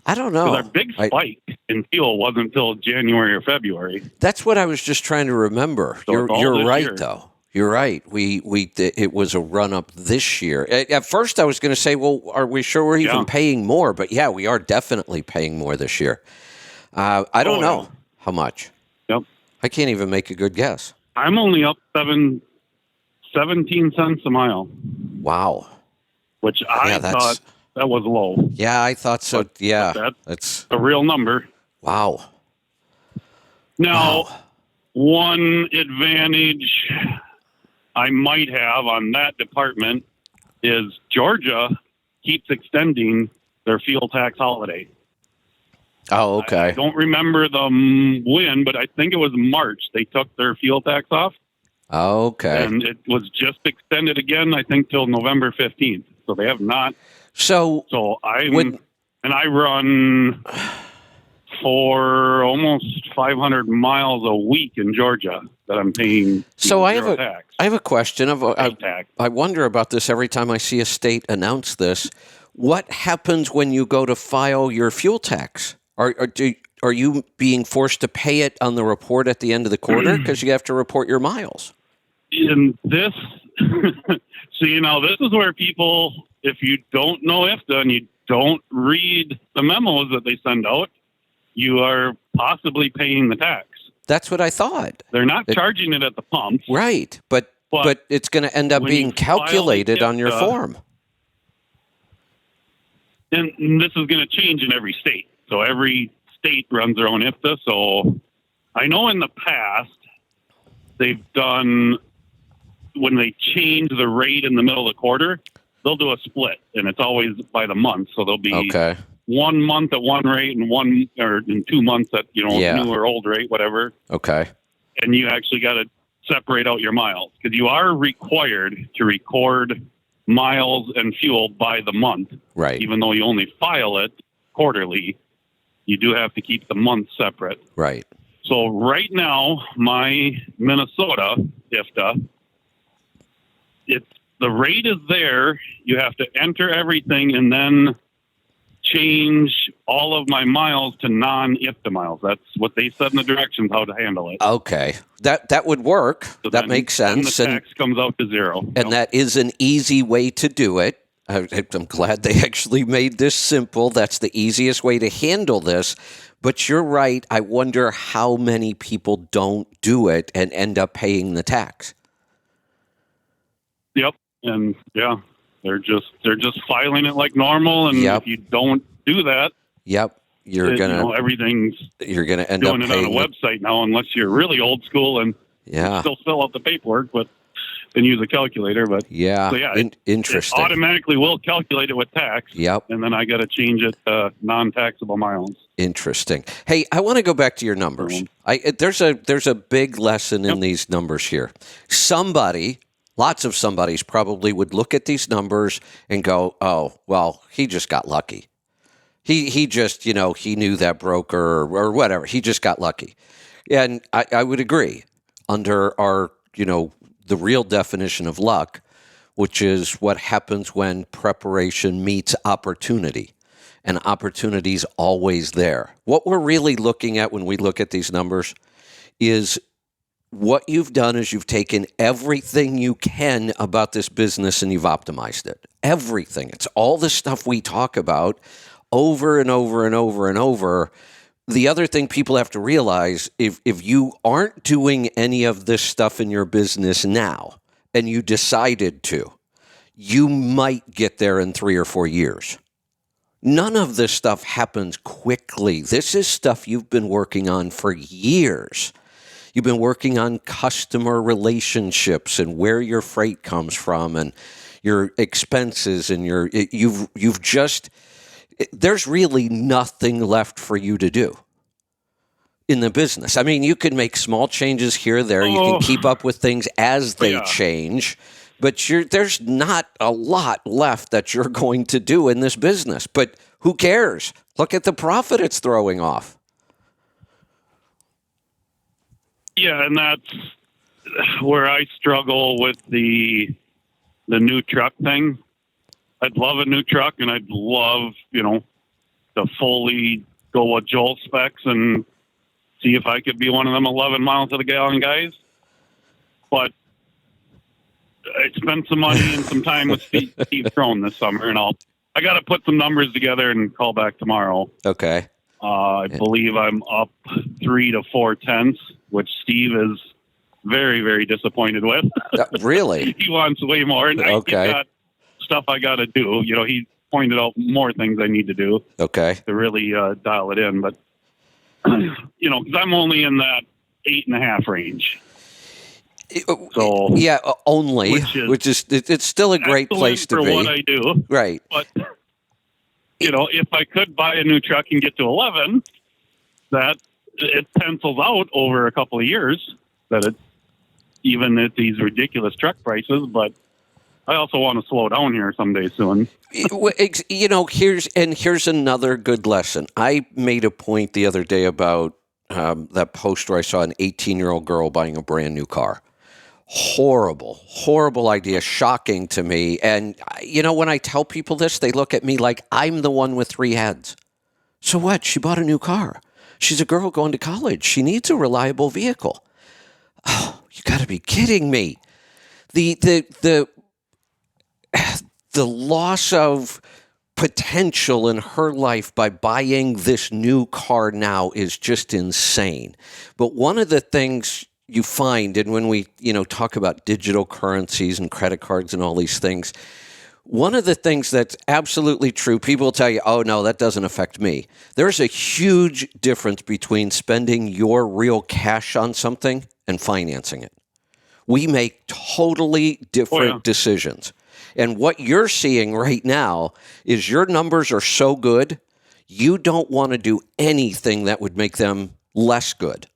I don't know. Our big spike in fuel wasn't until January or February. That's what I was just trying to remember. So you're right, year. though. You're right. It was a run up this year. At first, I was going to say, well, are we sure we're even paying more? But yeah, we are definitely paying more this year. I don't know how much. Yep. I can't even make a good guess. I'm only up 17 cents a mile. Wow. Which I thought that was low. Yeah, I thought so. But that's a real number. Wow. Now, one advantage I might have on that department is Georgia keeps extending their fuel tax holiday. Oh, I okay. don't remember them when, but I think it was March they took their fuel tax off. Okay. And it was just extended again, I think, till November 15th. So they have not. So I run for almost 500 miles a week in Georgia that I'm paying. So I zero have tax. I have a question. Tax. I wonder about this every time I see a state announce this. What happens when you go to file your fuel tax? Are you being forced to pay it on the report at the end of the quarter because you have to report your miles? In this, so this is where people, if you don't know IFTA and you don't read the memos that they send out, you are possibly paying the tax. That's what I thought. They're not charging it at the pumps. Right, but it's going to end up being calculated on your form. And this is going to change in every state. So every state runs their own IFTA. So I know in the past they've done, when they change the rate in the middle of the quarter, they'll do a split, and it's always by the month. So there'll be 1 month at one rate and in 2 months at new or old rate, whatever. Okay. And you actually got to separate out your miles because you are required to record miles and fuel by the month. Right. Even though you only file it quarterly, you do have to keep the month separate. Right. So right now, my Minnesota IFTA, the rate is there. You have to enter everything and then change all of my miles to non-IFTA miles. That's what they said in the directions how to handle it. Okay. That would work. So that makes sense. And the tax comes out to zero. And that is an easy way to do it. I'm glad they actually made this simple. That's the easiest way to handle this. But you're right. I wonder how many people don't do it and end up paying the tax. Yep. And they're just filing it like normal. And if you don't do that, you're gonna end up doing it on a website now, unless you're really old school and still fill out the paperwork, and use a calculator. But interesting. It automatically will calculate it with tax. Yep. And then I got to change it to non-taxable miles. Interesting. Hey, I want to go back to your numbers. There's a big lesson in these numbers here. Lots of somebody's probably would look at these numbers and go, "Oh, well, he just got lucky. He just, he knew that broker or whatever. He just got lucky." And I would agree under our, the real definition of luck, which is what happens when preparation meets opportunity. And opportunity's always there. What we're really looking at when we look at these numbers is what you've done is you've taken everything you can about this business and you've optimized it. Everything. It's all the stuff we talk about over and over and over and over. The other thing people have to realize, if you aren't doing any of this stuff in your business now and you decided to, you might get there in 3 or 4 years. None of this stuff happens quickly. This is stuff you've been working on for years. You've been working on customer relationships and where your freight comes from and your expenses and there's really nothing left for you to do in the business. I mean, you can make small changes here or there. You can keep up with things as they change, but there's not a lot left that you're going to do in this business. But who cares? Look at the profit it's throwing off. Yeah, and that's where I struggle with the new truck thing. I'd love a new truck, and I'd love, to fully go with Joel specs and see if I could be one of them 11 miles to the gallon guys. But I spent some money and some time with Steve Crone this summer, and I got to put some numbers together and call back tomorrow. Okay. I believe I'm up 3 to 4 tenths, which Steve is very, very disappointed with. Really? He wants way more. And he's got stuff I got to do. He pointed out more things I need to do. Okay. To really dial it in. But, because I'm only in that 8.5 range. So Yeah, only, which is it's still a great place to for be. what I do. Right. But, if I could buy a new truck and get to 11, that it pencils out over a couple of years that it's even at these ridiculous truck prices. But I also want to slow down here someday soon. Here's another good lesson. I made a point the other day about that post where I saw an 18-year-old girl buying a brand new car. Horrible idea, shocking to me. And, when I tell people this, they look at me like I'm the one with three heads. So what? She bought a new car. She's a girl going to college. She needs a reliable vehicle. Oh, you got to be kidding me. The loss of potential in her life by buying this new car now is just insane. But one of the things you find, and when we, talk about digital currencies and credit cards and all these things, one of the things that's absolutely true, people will tell you, oh, no, that doesn't affect me. There's a huge difference between spending your real cash on something and financing it. We make totally different decisions. And what you're seeing right now is your numbers are so good, you don't want to do anything that would make them less good.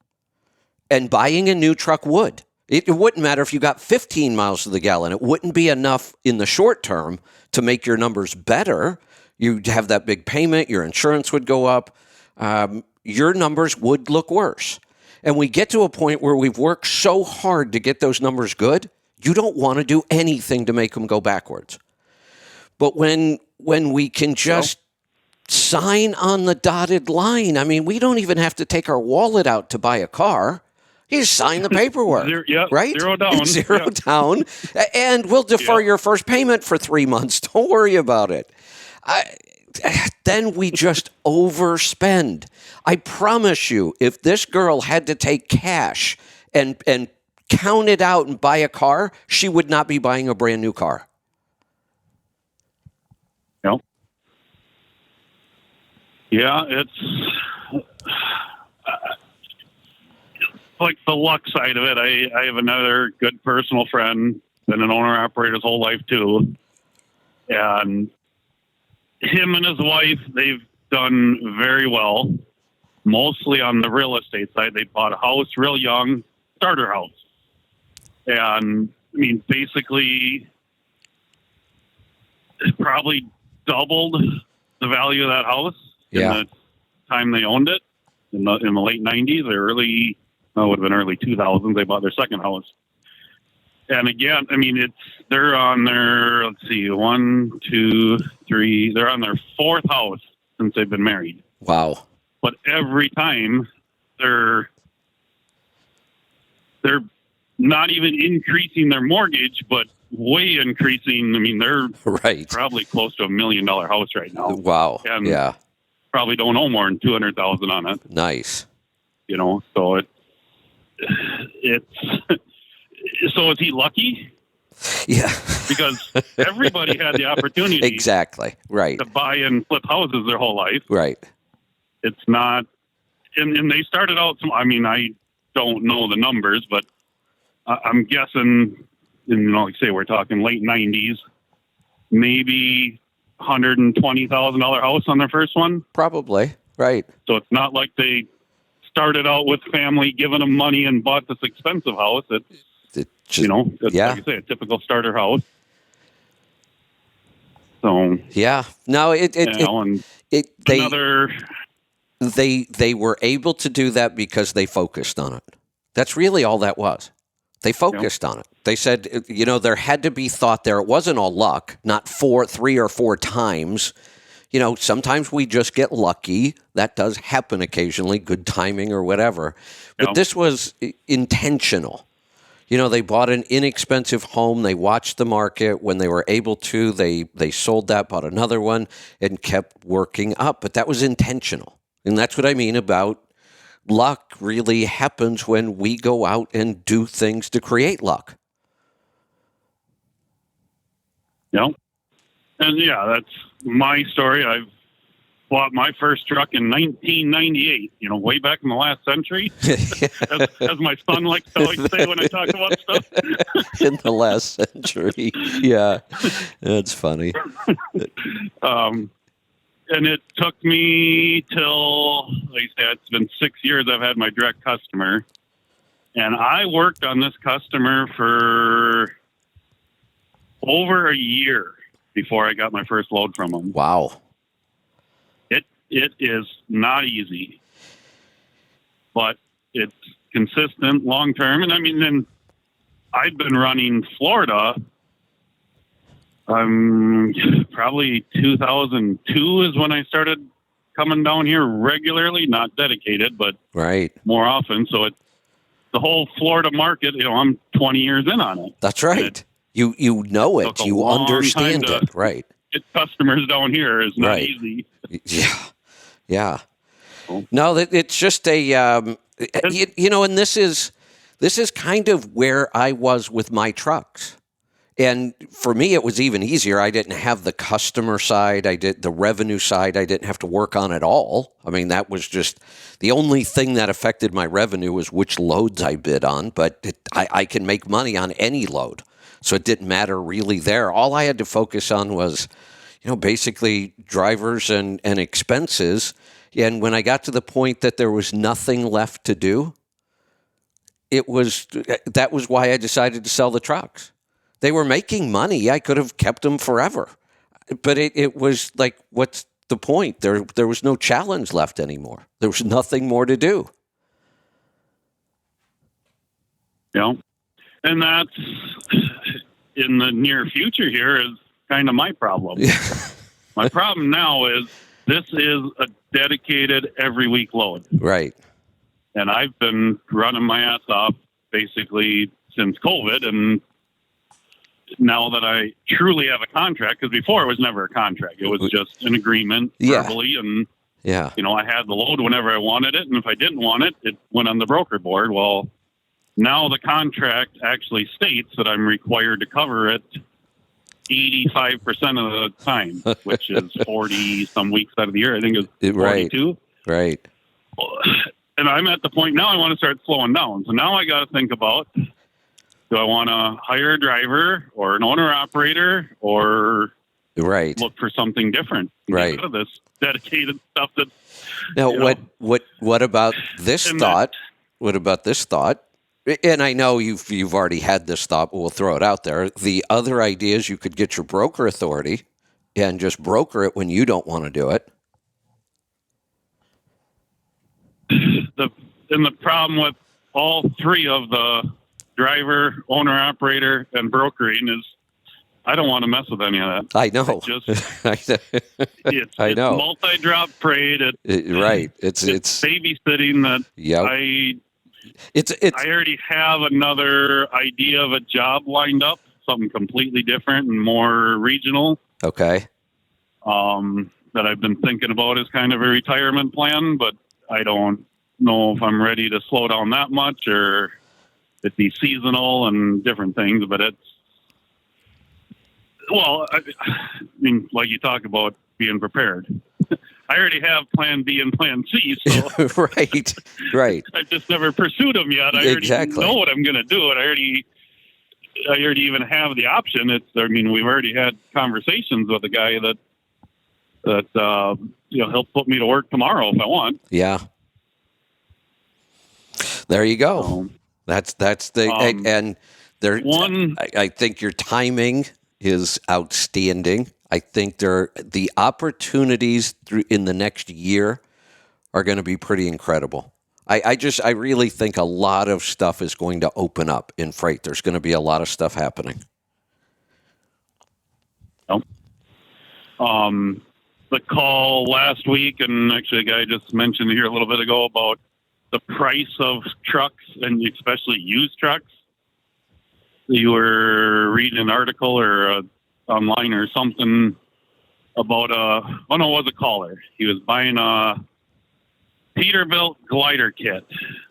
And buying a new truck would. It wouldn't matter if you got 15 miles to the gallon. It wouldn't be enough in the short term to make your numbers better. You'd have that big payment. Your insurance would go up. Your numbers would look worse. And we get to a point where we've worked so hard to get those numbers good, you don't want to do anything to make them go backwards. But when we can just sign on the dotted line, I mean, we don't even have to take our wallet out to buy a car. You just sign the paperwork, right? Zero down. Zero down. And we'll defer your first payment for 3 months. Don't worry about it. Then we just overspend. I promise you, if this girl had to take cash and count it out and buy a car, she would not be buying a brand new car. No. Yeah, it's like the luck side of it. I have another good personal friend, been an owner-operator his whole life too. And him and his wife, they've done very well, mostly on the real estate side. They bought a house real young, starter house. And, I mean, basically, it probably doubled the value of that house in the time they owned it. In the late 90s, it would have been early 2000s, they bought their second house. And again, I mean, they're on their, one, two, three, they're on their fourth house since they've been married. Wow. But every time they're not even increasing their mortgage, but way increasing. I mean, they're probably close to $1 million house right now. Wow. And probably don't owe more than $200,000 on it. Nice. So so is he lucky? Yeah. Because everybody had the opportunity exactly. Right. to buy and flip houses their whole life. Right. It's not, and they started out, I don't know the numbers, but I'm guessing, like I say, we're talking late 90s, maybe $120,000 house on their first one. Probably. Right. So it's not like they started out with family giving them money and bought this expensive house. It's like I say, a typical starter house. So no, they were able to do that because they focused on it. That's really all that was. They focused on it. They said, there had to be thought there. It wasn't all luck, not 3 or 4 times. Sometimes we just get lucky. That does happen occasionally, good timing or whatever. But this was intentional. They bought an inexpensive home. They watched the market. When they were able to, they sold that, bought another one, and kept working up. But that was intentional. And that's what I mean about luck really happens when we go out and do things to create luck. And that's my story. I've bought my first truck in 1998, way back in the last century, as my son likes to always say when I talk about stuff. In the last century. Yeah, that's funny. And it took me till, like I said, it's been 6 years I've had my direct customer. And I worked on this customer for over a year before I got my first load from him. Wow. It is not easy, but it's consistent, long term. And I mean, then I've been running Florida. Probably 2002 is when I started coming down here regularly, not dedicated, but right, more often. So it's the whole Florida market. I'm 20 years in on it. That's right. You know it. You understand it. Right. Get customers down here is not right. easy. Yeah. No, it's just a and this is kind of where I was with my trucks. And for me, it was even easier. I didn't have the customer side. I did the revenue side. I didn't have to work on it all. I mean, that was just the only thing that affected my revenue was which loads I bid on. But I can make money on any load. So it didn't matter really there. All I had to focus on was, basically drivers and expenses. And when I got to the point that there was nothing left to do, that was why I decided to sell the trucks. They were making money. I could have kept them forever. But it was like, what's the point? There was no challenge left anymore. There was nothing more to do. And that's in the near future here is kind of my problem. My problem now is this is a dedicated every week load. Right. And I've been running my ass off basically since COVID. And now that I truly have a contract, because before it was never a contract. It was just an agreement verbally. And, I had the load whenever I wanted it. And if I didn't want it, it went on the broker board. Well, now the contract actually states that I'm required to cover it 85% of the time, which is 40 some weeks out of the year. I think it's 42. Right. And I'm at the point now I want to start slowing down. So now I got to think about, do I want to hire a driver or an owner operator or look for something different? Right. Instead of this dedicated stuff that. Now, what about this thought? What about this thought? And I know you've already had this thought, but we'll throw it out there. The other idea is you could get your broker authority and just broker it when you don't want to do it. The problem with all three of the driver, owner, operator, and brokering is I don't want to mess with any of that. I know. It's multi-drop freight. Right. It's babysitting that. I already have another idea of a job lined up, something completely different and more regional. Okay. That I've been thinking about as kind of a retirement plan, but I don't know if I'm ready to slow down that much or it'd be seasonal and different things, but I mean, like you talk about being prepared. I already have plan B and plan C. So right. I've just never pursued them yet. I already know what I'm going to do. And I already even have the option. We've already had conversations with a guy that he'll put me to work tomorrow if I want. Yeah. There you go. That's the and there. I think your timing is outstanding. I think the opportunities in the next year are going to be pretty incredible. I really think a lot of stuff is going to open up in freight. There's going to be a lot of stuff happening. The call last week, and actually a guy just mentioned here a little bit ago about the price of trucks and especially used trucks. You were reading an article or online or something about it was a caller. He was buying a Peterbilt glider kit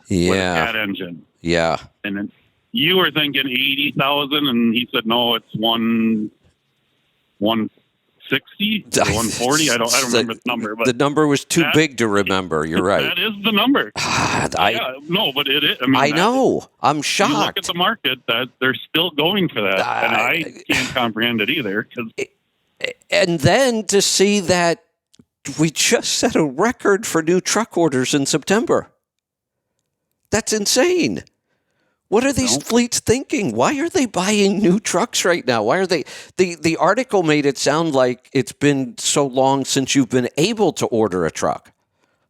with a cat engine. Yeah. And then you were thinking 80,000 and he said, no, it's 150 160 or 140. I don't remember the number, but the number was too that- big to remember. You're right. that is the number. No, but it is. I mean, I know. I'm You look at shocked. the market that they're still going for that, and I can't comprehend it either. 'Cause And then to see that we just set a record for new truck orders in September. That's insane. What are these fleets thinking? Why are they buying new trucks right now? Why are they? The article made it sound like it's been so long since you've been able to order a truck.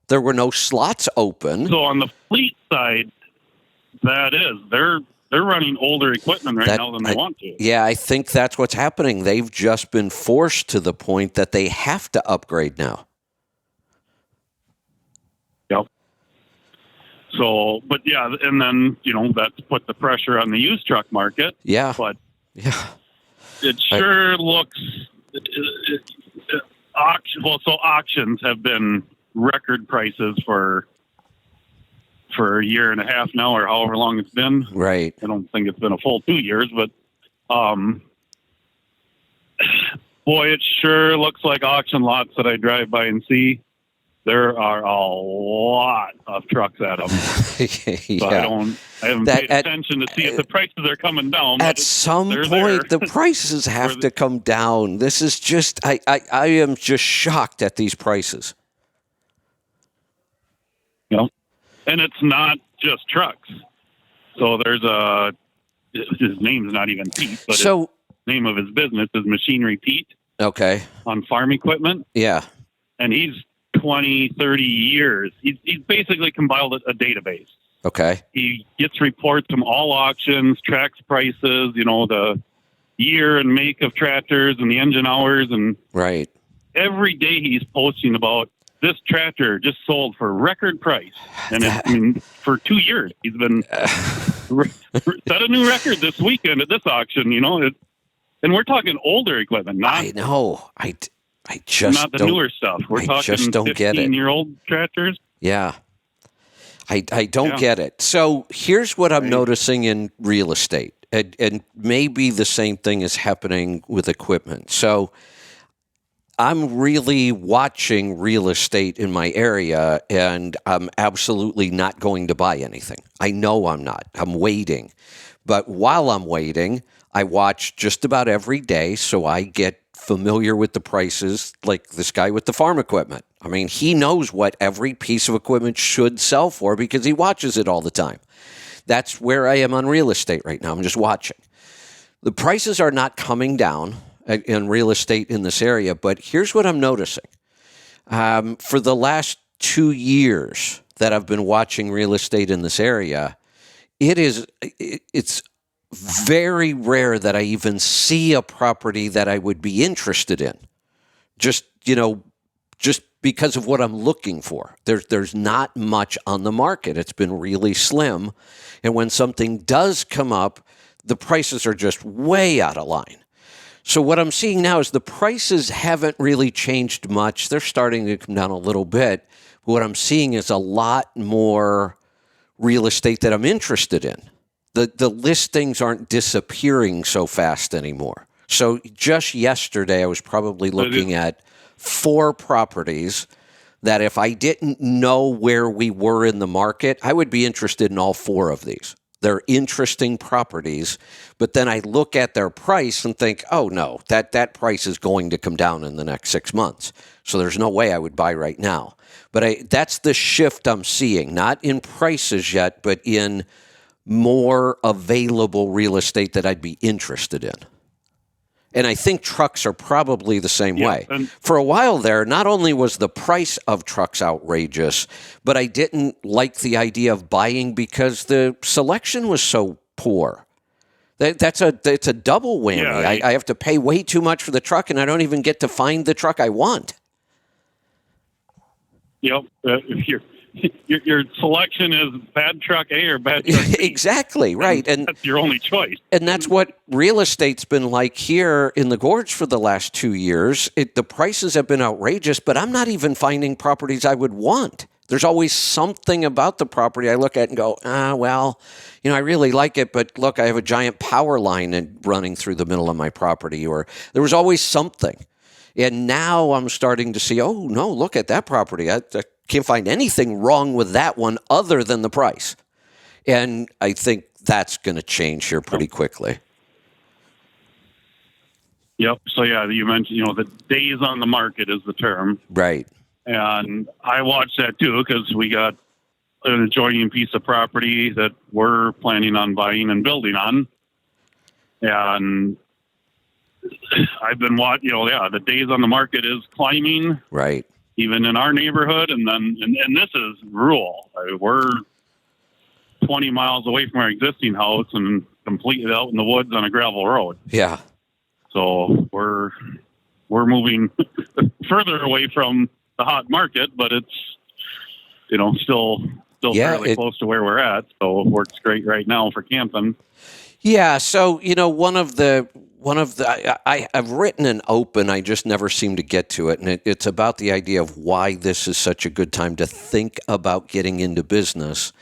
There were no slots open. So on the fleet side, that is they're running older equipment now than they want to. Yeah, I think that's what's happening. They've just been forced to the point that they have to upgrade now. Yep. So, but yeah, and then that's put the pressure on the used truck market. Yeah. But Yeah. it sure looks. Auctions have been record prices for a year and a half now, or however long it's been. Right. I don't think it's been a full 2 years, but boy, it sure looks like auction lots that I drive by and see. There are a lot of trucks at them. Yeah. So I haven't paid attention to see if the prices are coming down. At some point, the prices have to come down. This is just, I am just shocked at these prices. And it's not just trucks. So there's his name's not even Pete, but the name of his business is Machinery Pete. Okay. On farm equipment. Yeah. And he's 20, 30 years. He's basically compiled a database. Okay. He gets reports from all auctions, tracks prices, the year and make of tractors and the engine hours. And right. Every day he's posting about this tractor just sold for record price. And for 2 years, he's been set a new record this weekend at this auction, and we're talking older equipment, not. I know. I just not the newer stuff. We're talking just don't get it. 15-year-old tractors. Yeah. I don't get it. So here's what I'm noticing in real estate, and maybe the same thing is happening with equipment. So I'm really watching real estate in my area, and I'm absolutely not going to buy anything. I know I'm not. I'm waiting. But while I'm waiting, I watch just about every day, so I get familiar with the prices, like this guy with the farm equipment. I mean, he knows what every piece of equipment should sell for because he watches it all the time. That's where I am on real estate right now. I'm just watching. The prices are not coming down in real estate in this area, but here's what I'm noticing. For the last 2 years that I've been watching real estate in this area, it's very rare that I even see a property that I would be interested in. Just because of what I'm looking for. There's not much on the market. It's been really slim. And when something does come up, the prices are just way out of line. So what I'm seeing now is the prices haven't really changed much. They're starting to come down a little bit. But what I'm seeing is a lot more real estate that I'm interested in. The listings aren't disappearing so fast anymore. So just yesterday, I was probably looking at 4 properties that if I didn't know where we were in the market, I would be interested in all 4 of these. They're interesting properties, but then I look at their price and think, oh no, that price is going to come down in the next 6 months. So there's no way I would buy right now. But that's the shift I'm seeing, not in prices yet, but in more available real estate that I'd be interested in. And I think trucks are probably the same way. For a while there, not only was the price of trucks outrageous, but I didn't like the idea of buying because the selection was so poor. It's a double whammy. Yeah, I have to pay way too much for the truck, and I don't even get to find the truck I want. Yep. Your selection is bad truck A or bad truck B. Exactly, right. And that's your only choice. And that's what real estate's been like here in the Gorge for the last 2 years. The prices have been outrageous, but I'm not even finding properties I would want. There's always something about the property I look at and go, I really like it, but look, I have a giant power line running through the middle of my property, or there was always something. And now I'm starting to see, oh, no, look at that property. I can't find anything wrong with that one other than the price. And I think that's going to change here pretty quickly. Yep. So yeah, you mentioned, the days on the market is the term. Right. And I watch that too, because we got an adjoining piece of property that we're planning on buying and building on. And I've been watching, the days on the market is climbing. Right. Even in our neighborhood. And this is rural. We're 20 miles away from our existing house and completely out in the woods on a gravel road. Yeah. So we're moving further away from the hot market, but it's, still fairly close to where we're at. So it works great right now for camping. Yeah. So, I've written an open, I just never seem to get to it. And it's about the idea of why this is such a good time to think about getting into business.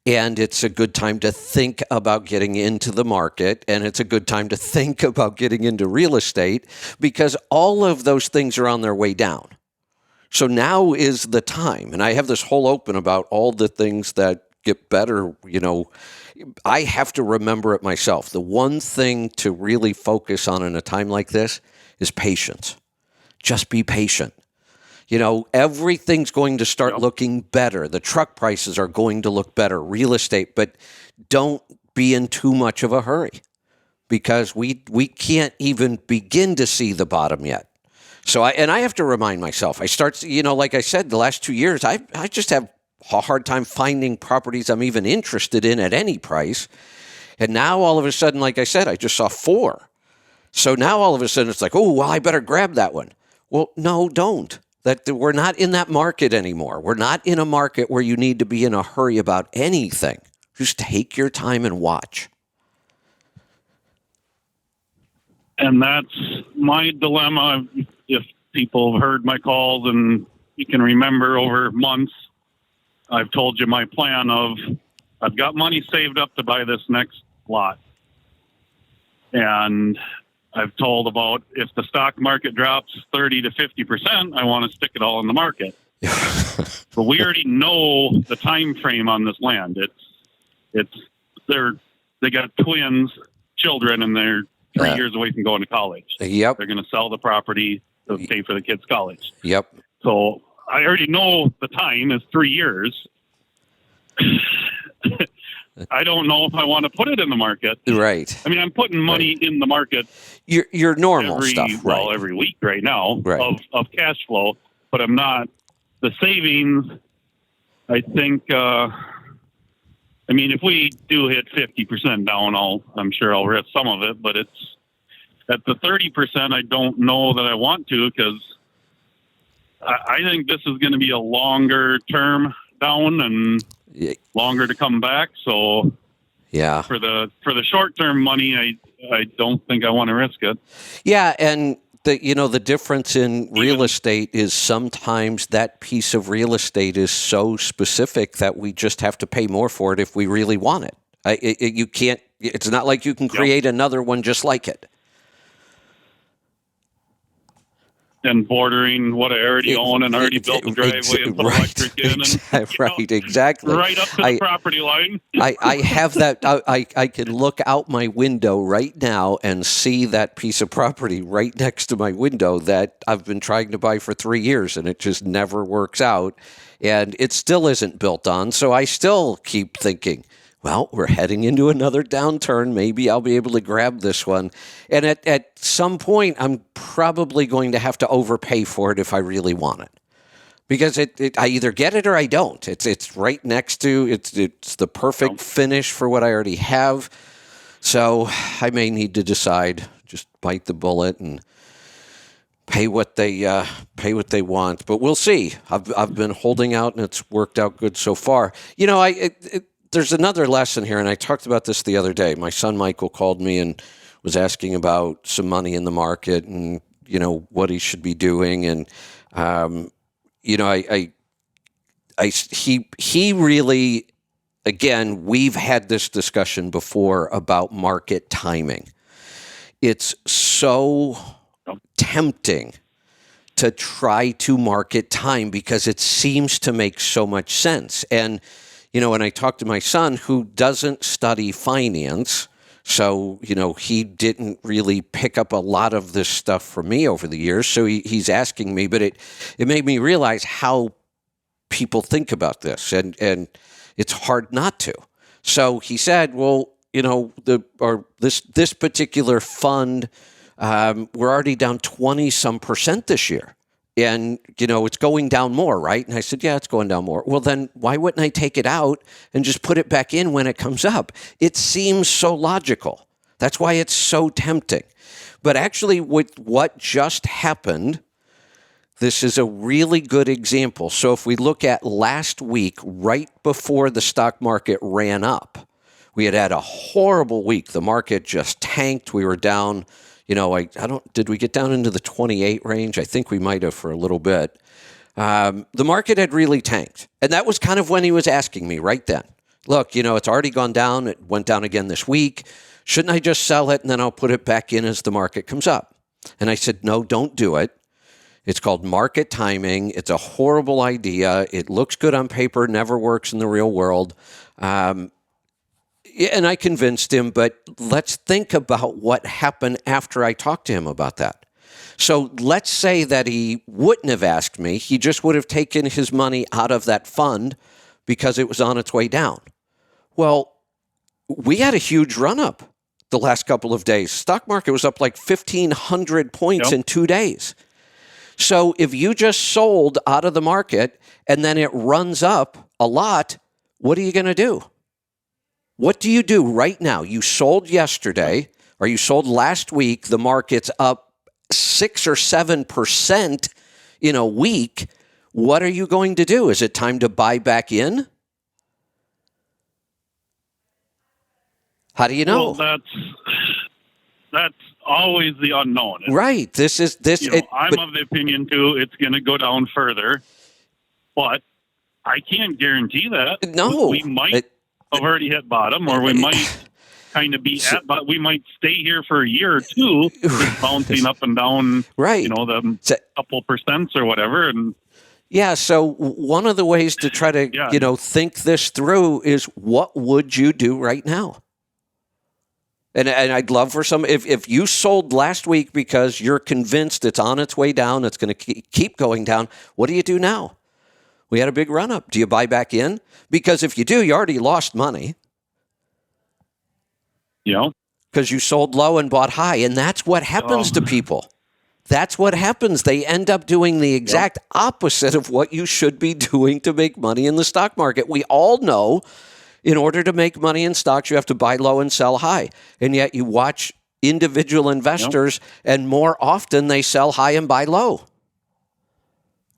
And it's a good time to think about getting into the market. And it's a good time to think about getting into real estate, because all of those things are on their way down. So now is the time. And I have this whole open about all the things that get better. I have to remember it myself. The one thing to really focus on in a time like this is patience. Just be patient. Everything's going to start looking better. The truck prices are going to look better, real estate, but don't be in too much of a hurry, because we can't even begin to see the bottom yet. So I have to remind myself, like I said, the last 2 years, I just have a hard time finding properties I'm even interested in at any price. And now all of a sudden, like I said, I just saw 4. So now all of a sudden it's like, oh, well, I better grab that one. Well, no, don't. That we're not in that market anymore. We're not in a market where you need to be in a hurry about anything. Just take your time and watch. And that's my dilemma. If people have heard my calls and you can remember over months, I've told you my plan of I've got money saved up to buy this next lot. And I've told about if the stock market drops 30 to 50%, I want to stick it all in the market. But we already know the time frame on this land. They got children, and they're 3 years away from going to college. Yep. They're going to sell the property to pay for the kids' college. Yep. So I already know the time is 3 years. I don't know if I want to put it in the market. Right. I mean, I'm putting money in the market. Your normal stuff, right? Well, every week right now, right, of cash flow, but I'm not. The savings, I think. I mean, if we do hit 50% down, I'm sure I'll risk some of it. But it's at the 30%. I don't know that I want to, because I think this is going to be a longer term down and longer to come back. So yeah, for the short term money, I don't think I want to risk it. Yeah, and the difference in real estate is sometimes that piece of real estate is so specific that we just have to pay more for it if we really want it. You can't. It's not like you can create another one just like it. And bordering what I already own and already built the driveway and put electric in. And, right, exactly. Right up to the property line. I have that. I can look out my window right now and see that piece of property right next to my window that I've been trying to buy for 3 years, and it just never works out. And it still isn't built on, so I still keep thinking, well, we're heading into another downturn. Maybe I'll be able to grab this one. And at some point, I'm probably going to have to overpay for it if I really want it. Because I either get it or I don't. It's right next to, it's the perfect finish for what I already have. So I may need to decide, just bite the bullet and pay what they want. But we'll see. I've been holding out, and it's worked out good so far. There's another lesson here, and I talked about this the other day. My son Michael called me and was asking about some money in the market and, what he should be doing. And, he really, again, we've had this discussion before about market timing. It's so tempting to try to market time because it seems to make so much sense. And, when I talk to my son who doesn't study finance, so, he didn't really pick up a lot of this stuff from me over the years. So he's asking me, but it made me realize how people think about this, and it's hard not to. So he said, well, this particular fund, we're already down 20% this year. And, it's going down more, right? And I said, yeah, it's going down more. Well, then why wouldn't I take it out and just put it back in when it comes up? It seems so logical. That's why it's so tempting. But actually, with what just happened, this is a really good example. So if we look at last week, right before the stock market ran up, we had a horrible week. The market just tanked. We were down. Did we get down into the 28 range? I think we might have for a little bit. The market had really tanked. And that was kind of when he was asking me right then, look, it's already gone down. It went down again this week. Shouldn't I just sell it and then I'll put it back in as the market comes up? And I said, no, don't do it. It's called market timing. It's a horrible idea. It looks good on paper, never works in the real world. And I convinced him, but let's think about what happened after I talked to him about that. So let's say that he wouldn't have asked me. He just would have taken his money out of that fund because it was on its way down. Well, we had a huge run up the last couple of days. Stock market was up like 1,500 points in 2 days. So if you just sold out of the market and then it runs up a lot, what are you going to do? What do you do right now? You sold yesterday, or you sold last week. The market's up 6 or 7% in a week. What are you going to do? Is it time to buy back in? How do you know? Well, that's always the unknown. Right. This. I'm of the opinion too. It's going to go down further, but I can't guarantee that. No, we might have already hit bottom, or we might kind of be at, but we might stay here for a year or two, just bouncing up and down. Right. The couple percents or whatever, and. Yeah, so one of the ways to try to, think this through is what would you do right now? And I'd love for if you sold last week because you're convinced it's on its way down, it's going to keep going down, what do you do now? We had a big run up. Do you buy back in? Because if you do, you already lost money. Because you sold low and bought high, and that's what happens to people. That's what happens. They end up doing the exact opposite of what you should be doing to make money in the stock market. We all know in order to make money in stocks, you have to buy low and sell high. And yet you watch individual investors, and more often they sell high and buy low.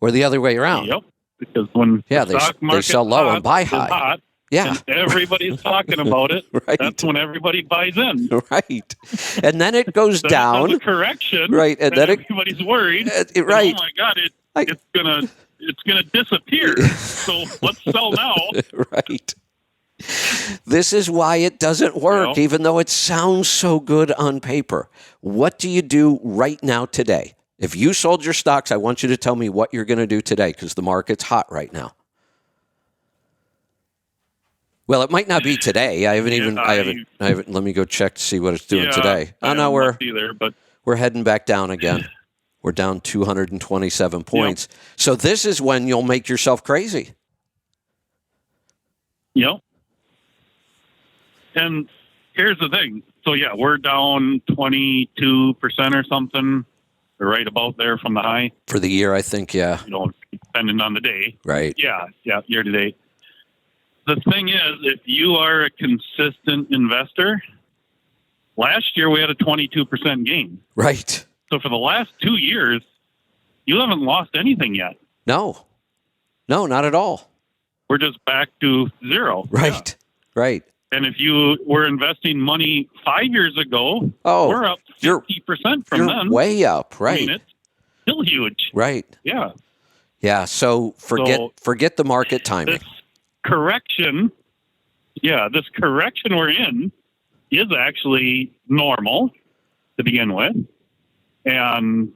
Or the other way around. Yep. Because when the stock market they sell low and buy high. Hot, and everybody's talking about it. Right. That's when everybody buys in. Right. And then it goes down. A correction. Right. And then everybody's worried. Right. Oh my God, it's gonna disappear. So let's sell now. Right. This is why it doesn't work, even though it sounds so good on paper. What do you do right now today? If you sold your stocks, I want you to tell me what you're going to do today, because the market's hot right now. Well, it might not be today. I haven't. Let me go check to see what it's doing today. Oh no, we're heading back down again. We're down 227 points. Yep. So this is when you'll make yourself crazy. Yep. And here's the thing. So we're down 22% or something. We're right about there from the high. For the year, I think, yeah. Depending on the day. Right. Yeah, year to date. The thing is, if you are a consistent investor, last year we had a 22% gain. Right. So for the last 2 years, you haven't lost anything yet. No, not at all. We're just back to zero. Right, right. And if you were investing money 5 years ago, we're up 50% from then. Way up, right? I mean, it's still huge. Right. Yeah. Yeah. So forget the market timing. This correction we're in is actually normal to begin with, and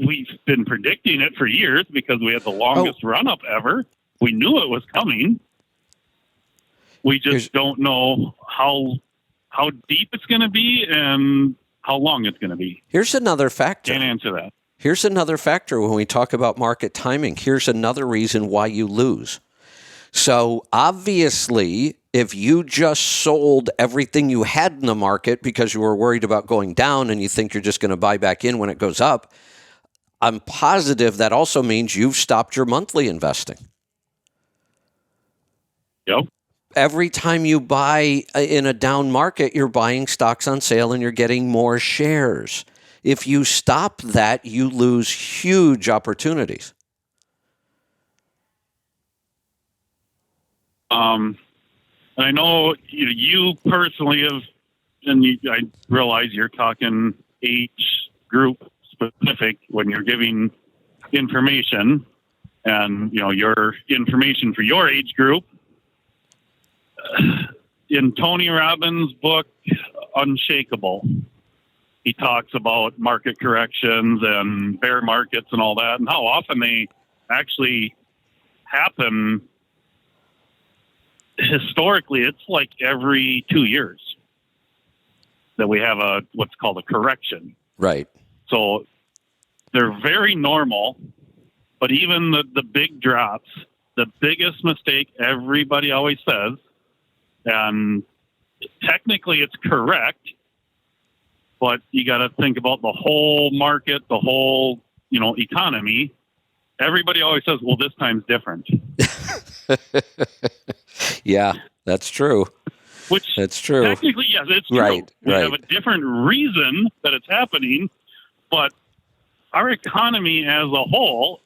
we've been predicting it for years because we had the longest run-up ever. We knew it was coming. We just don't know how deep it's going to be and how long it's going to be. Here's another factor. Can't answer that. Here's another factor when we talk about market timing. Here's another reason why you lose. So obviously, if you just sold everything you had in the market because you were worried about going down and you think you're just going to buy back in when it goes up, I'm positive that also means you've stopped your monthly investing. Yep. Every time you buy in a down market, you're buying stocks on sale and you're getting more shares. If you stop that, you lose huge opportunities. And I know you personally have, and I realize you're talking age group specific when you're giving information, and your information for your age group. In Tony Robbins' book, Unshakable, he talks about market corrections and bear markets and all that, and how often they actually happen. Historically, it's like every 2 years that we have what's called a correction. Right. So they're very normal, but even the big drops, the biggest mistake everybody always says, and technically it's correct, but you got to think about the whole market, the whole, economy. Everybody always says, well, this time's different. Yeah, that's true. That's true. Technically, yes, it's true. Right, we right. have a different reason that it's happening, but our economy as a whole,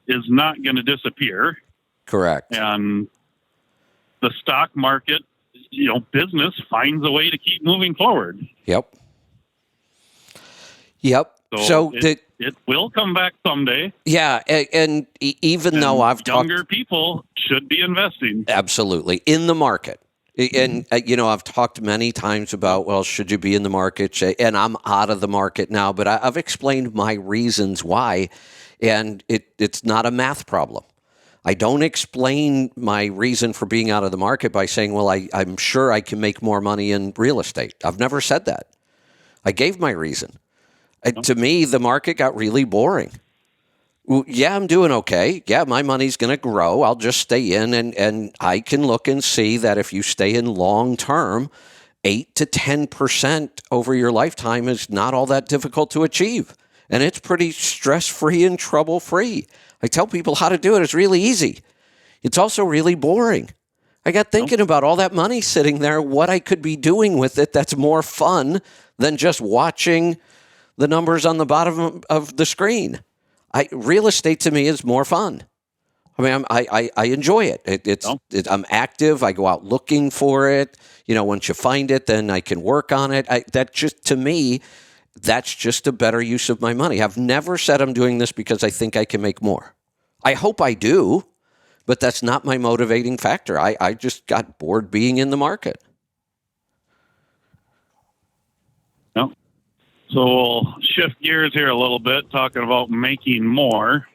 is not going to disappear. Correct. And the stock market, business finds a way to keep moving forward. Yep. So it will come back someday. Yeah, and even though I've younger people should be investing. Absolutely in the market. And, I've talked many times about, well, should you be in the market? And I'm out of the market now, but I've explained my reasons why, and it's not a math problem. I don't explain my reason for being out of the market by saying, well, I'm sure I can make more money in real estate. I've never said that. I gave my reason. To me, the market got really boring. Well, yeah, I'm doing okay. Yeah, my money's going to grow. I'll just stay in, and I can look and see that if you stay in long term, 8 to 10% over your lifetime is not all that difficult to achieve. And it's pretty stress-free and trouble-free. I tell people how to do it. It's really easy. It's also really boring. I got thinking about all that money sitting there, what I could be doing with it that's more fun than just watching the numbers on the bottom of the screen. Real estate to me is more fun. I mean, I enjoy it. I'm active. I go out looking for it. Once you find it, then I can work on it. To me, that's just a better use of my money. I've never said I'm doing this because I think I can make more. I hope I do, but that's not my motivating factor. I just got bored being in the market. No. So we'll shift gears here a little bit, talking about making more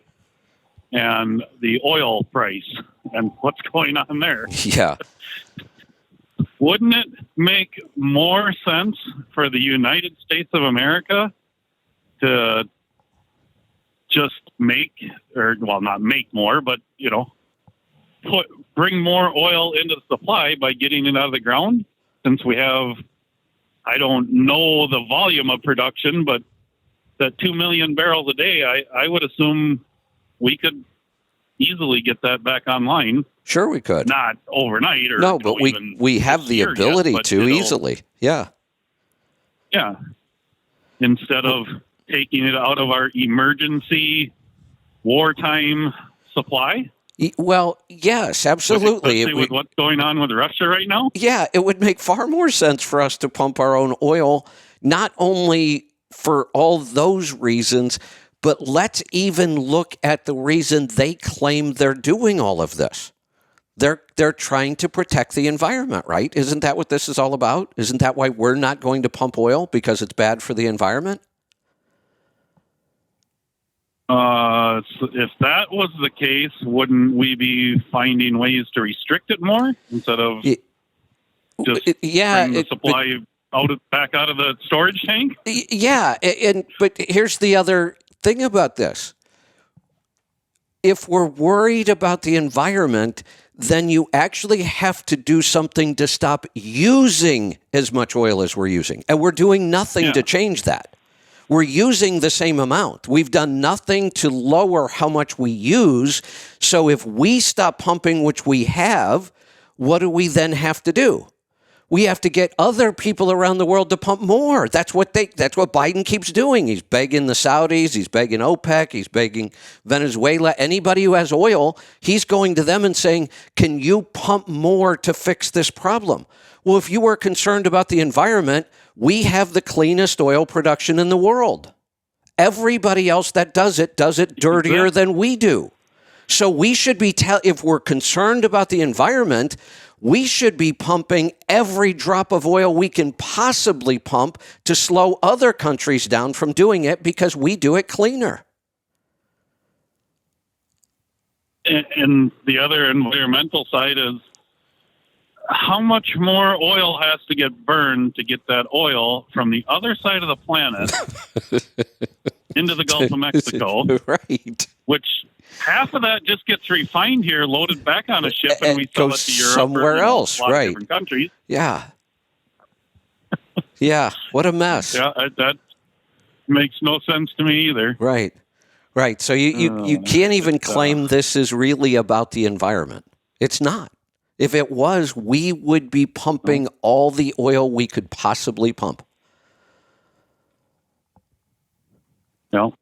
and the oil price and what's going on there. Yeah. Wouldn't it make more sense for the United States of America to just not make more, but, bring more oil into the supply by getting it out of the ground? Since we have, I don't know the volume of production, but that 2 million barrels a day, I would assume we could easily get that back online. Sure, we could. Not overnight, or no, but we have the ability to easily. Yeah. Yeah. Instead of taking it out of our emergency wartime supply. Well, yes, absolutely. Especially with what's going on with Russia right now. Yeah, it would make far more sense for us to pump our own oil, not only for all those reasons, but let's even look at the reason they claim they're doing all of this. They're trying to protect the environment, right? Isn't that what this is all about? Isn't that why we're not going to pump oil, because it's bad for the environment? If that was the case, wouldn't we be finding ways to restrict it more instead of just bring the supply back out of the storage tank? Yeah, but here's the other thing about this. If we're worried about the environment, then you actually have to do something to stop using as much oil as we're using. And we're doing nothing to change that. We're using the same amount. We've done nothing to lower how much we use. So if we stop pumping, which we have, what do we then have to do? We have to get other people around the world to pump more. That's what Biden keeps doing. He's begging the Saudis, he's begging OPEC, he's begging Venezuela, anybody who has oil, he's going to them and saying, can you pump more to fix this problem? Well, if you are concerned about the environment, we have the cleanest oil production in the world. Everybody else that does it dirtier than we do. So we should be, if we're concerned about the environment, we should be pumping every drop of oil we can possibly pump to slow other countries down from doing it because we do it cleaner. And the other environmental side is how much more oil has to get burned to get that oil from the other side of the planet into the Gulf of Mexico, right? Which half of that just gets refined here, loaded back on a ship, and we sell it to Europe somewhere else, right? Different countries. Yeah. Yeah. What a mess. Yeah, that makes no sense to me either. Right. Right. So you can't even claim this is really about the environment. It's not. If it was, we would be pumping all the oil we could possibly pump. No.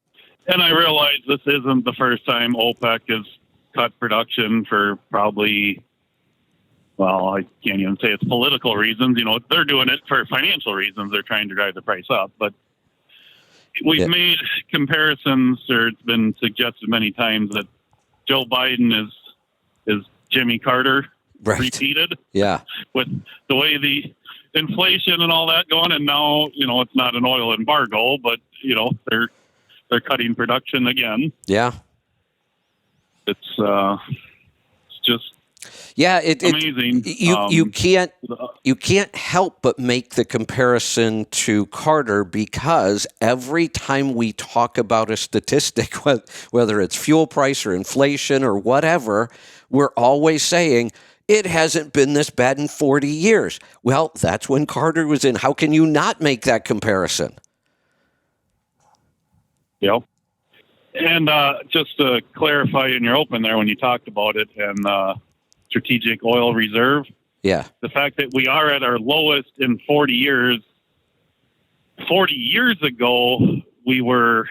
And I realize this isn't the first time OPEC has cut production for probably, well, I can't even say it's political reasons. You know, they're doing it for financial reasons. They're trying to drive the price up. But we've made comparisons, or it's been suggested many times that Joe Biden is Jimmy Carter repeated. Yeah. With the way the inflation and all that going, and now, you know, it's not an oil embargo, but, you know, they're cutting production again. Yeah. It's just amazing. You can't help but make the comparison to Carter, because every time we talk about a statistic, whether it's fuel price or inflation or whatever, we're always saying it hasn't been this bad in 40 years. Well, that's when Carter was in. How can you not make that comparison? Yep. And just to clarify in your open there, when you talked about it and strategic oil reserve, the fact that we are at our lowest in 40 years. 40 years ago, we were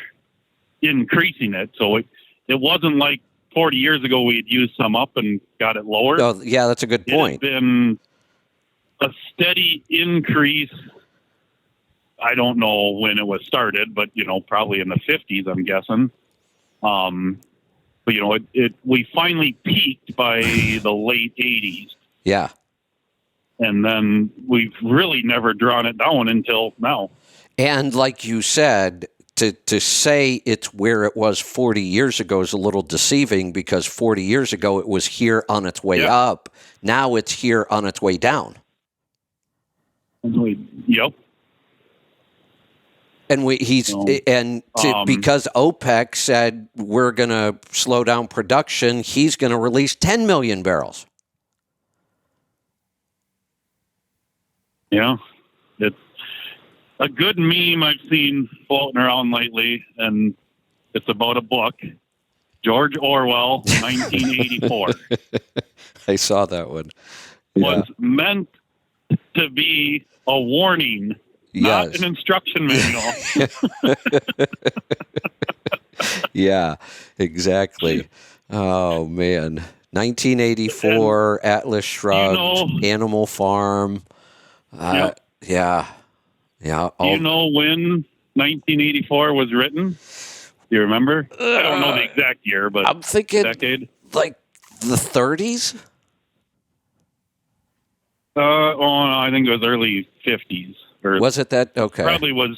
increasing it. So it wasn't like 40 years ago we had used some up and got it lower. Oh, yeah, that's a good point. It's been a steady increase. I don't know when it was started, but, you know, probably in the 50s, I'm guessing. But, you know, we finally peaked by the late 80s. Yeah. And then we've really never drawn it down until now. And like you said, to say it's where it was 40 years ago is a little deceiving, because 40 years ago it was here on its way up. Now it's here on its way down. Yep. And because OPEC said we're going to slow down production, he's going to release 10 million barrels. Yeah, it's a good meme I've seen floating around lately, and it's about a book, George Orwell, 1984. I saw that one. Was meant to be a warning. Not an instruction manual. Yeah, exactly. Oh, man. 1984, and, Atlas Shrugged, Animal Farm. Yeah. Yeah. Do you know when 1984 was written? Do you remember? I don't know the exact year, but I'm thinking decade. Like the 30s? I think it was early 50s. Was it that? Okay. Probably was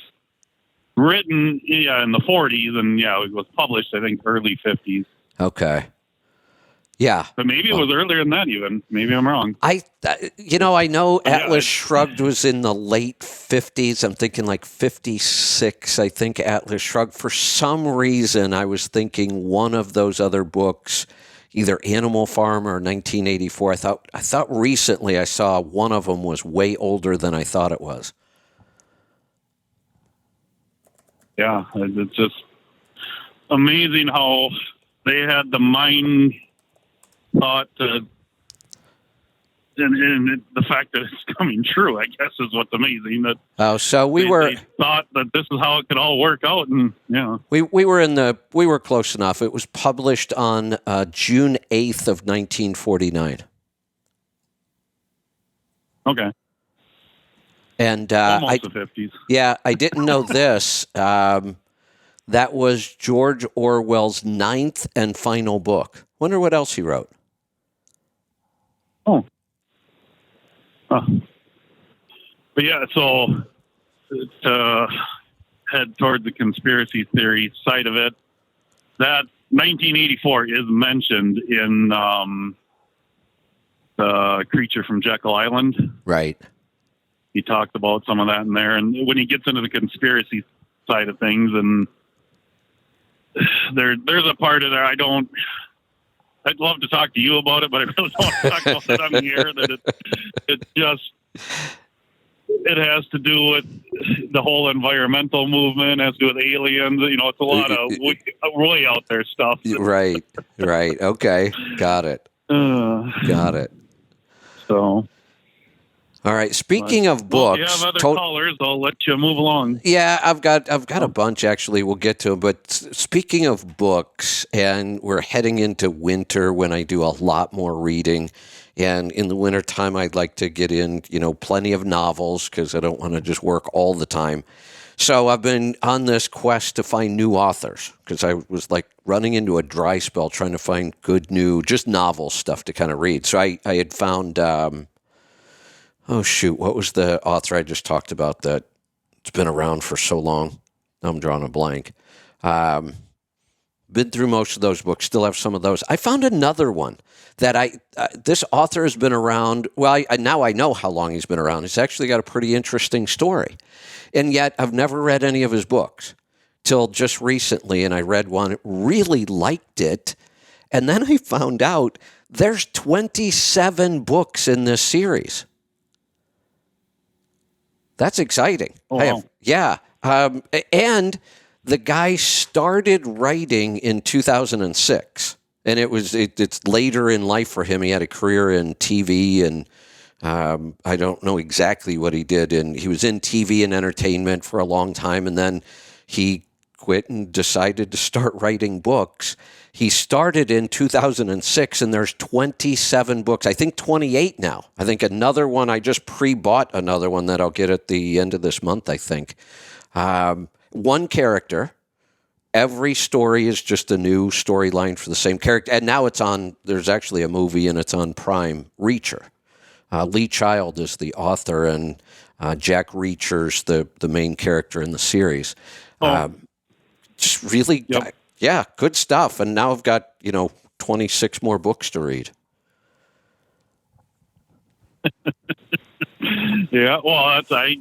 written in the 40s, and it was published I think early 50s. Okay. Yeah. But maybe it was earlier than that even. Maybe I'm wrong. I know Yeah, Atlas Shrugged was in the late 50s. I'm thinking like 56, I think, Atlas Shrugged. For some reason, I was thinking one of those other books, either Animal Farm or 1984. I thought recently I saw one of them was way older than I thought it was. Yeah, it's just amazing how they had the mind thought and the fact that it's coming true, I guess, is what's amazing. That so they thought that this is how it could all work out, and we were close enough. It was published on June 8th of 1949. Okay. And almost the 50s. Yeah, I didn't know this. That was George Orwell's 9th and final book. Wonder what else he wrote. Oh. But yeah, so to head toward the conspiracy theory side of it, that 1984 is mentioned in the Creature from Jekyll Island. Right. He talked about some of that in there. And when he gets into the conspiracy side of things, and there's a part of there I'd love to talk to you about it, but I really don't want to talk about it on here. That it has to do with the whole environmental movement, has to do with aliens. It's a lot of way out there stuff. Right. Okay. Got it. Got it. So. All right. Speaking of books, if you have other callers, I'll let you move along. Yeah, I've got a bunch actually. We'll get to them. But speaking of books, and we're heading into winter when I do a lot more reading. And in the wintertime, I'd like to get in, plenty of novels because I don't want to just work all the time. So I've been on this quest to find new authors because I was like running into a dry spell trying to find good new, just novel stuff to kind of read. So I had found. What was the author I just talked about that it's been around for so long? I'm drawing a blank. Been through most of those books, still have some of those. I found another one that this author has been around. Well, now I know how long he's been around. He's actually got a pretty interesting story. And yet I've never read any of his books till just recently. And I read one, really liked it. And then I found out there's 27 books in this series. That's exciting. Oh, wow. And the guy started writing in 2006, and it's later in life for him. He had a career in TV, and I don't know exactly what he did. And he was in TV and entertainment for a long time, and then he quit and decided to start writing books. He started in 2006, and there's 27 books. I think 28 now. I think another one, I just pre-bought another one that I'll get at the end of this month, I think. One character. Every story is just a new storyline for the same character. And now there's actually a movie, and it's on Prime, Reacher. Lee Child is the author, and Jack Reacher's the main character in the series. Just really... Yep. Yeah, good stuff. And now I've got, 26 more books to read. Yeah, well, I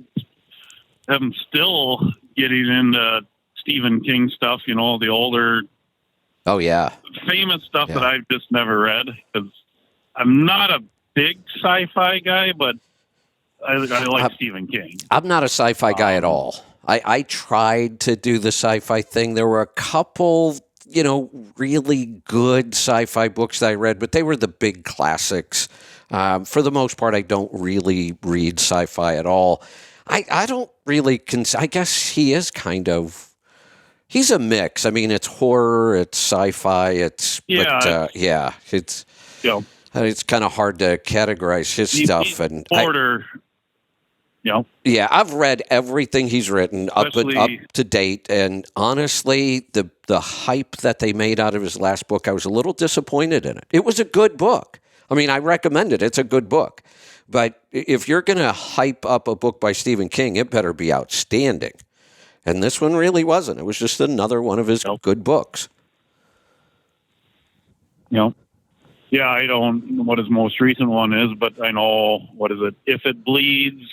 am still getting into Stephen King stuff, the older, famous stuff that I've just never read. Because I'm not a big sci-fi guy, but I like Stephen King. I'm not a sci-fi guy at all. I tried to do the sci-fi thing. There were a couple, really good sci-fi books that I read, but they were the big classics. For the most part, I don't really read sci-fi at all. I don't really I guess he is he's a mix. I mean, it's horror, it's sci-fi, it's kind of hard to categorize his stuff. And border. Yeah, I've read everything he's written up to date, and honestly, the hype that they made out of his last book, I was a little disappointed in it. It was a good book. I mean, I recommend it. It's a good book. But if you're going to hype up a book by Stephen King, it better be outstanding. And this one really wasn't. It was just another one of his good books. Yeah, I don't know what his most recent one is, but I know, what is it? If It Bleeds.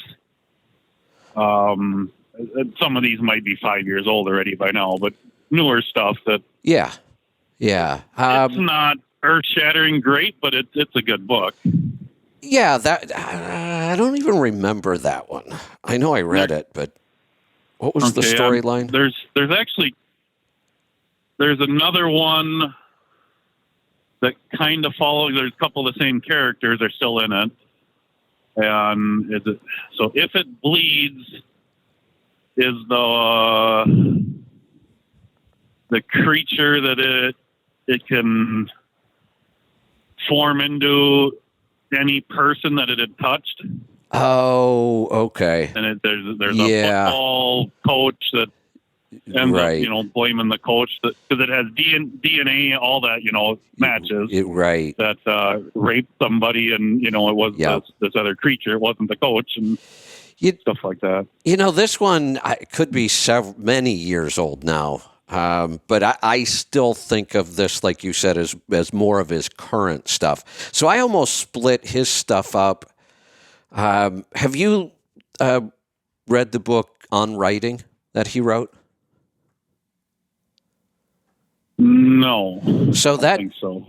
Some of these might be 5 years old already by now, but newer stuff that. Yeah. It's not earth-shattering great, but it's a good book. Yeah, that I don't even remember that one. I know I read it, but what was the storyline? There's another one that kind of follows. There's a couple of the same characters are still in it, and so If It Bleeds is the creature that it can form into any person that it had touched. Oh, okay. And there's a football coach that ends up, blaming the coach because it has DNA, all that, matches. Right. That raped somebody, and it was this other creature. It wasn't the coach, and stuff like that. This one could be many years old now. But I still think of this, like you said, as more of his current stuff. So I almost split his stuff up. Have you read the book On Writing that he wrote? No. So I don't think so.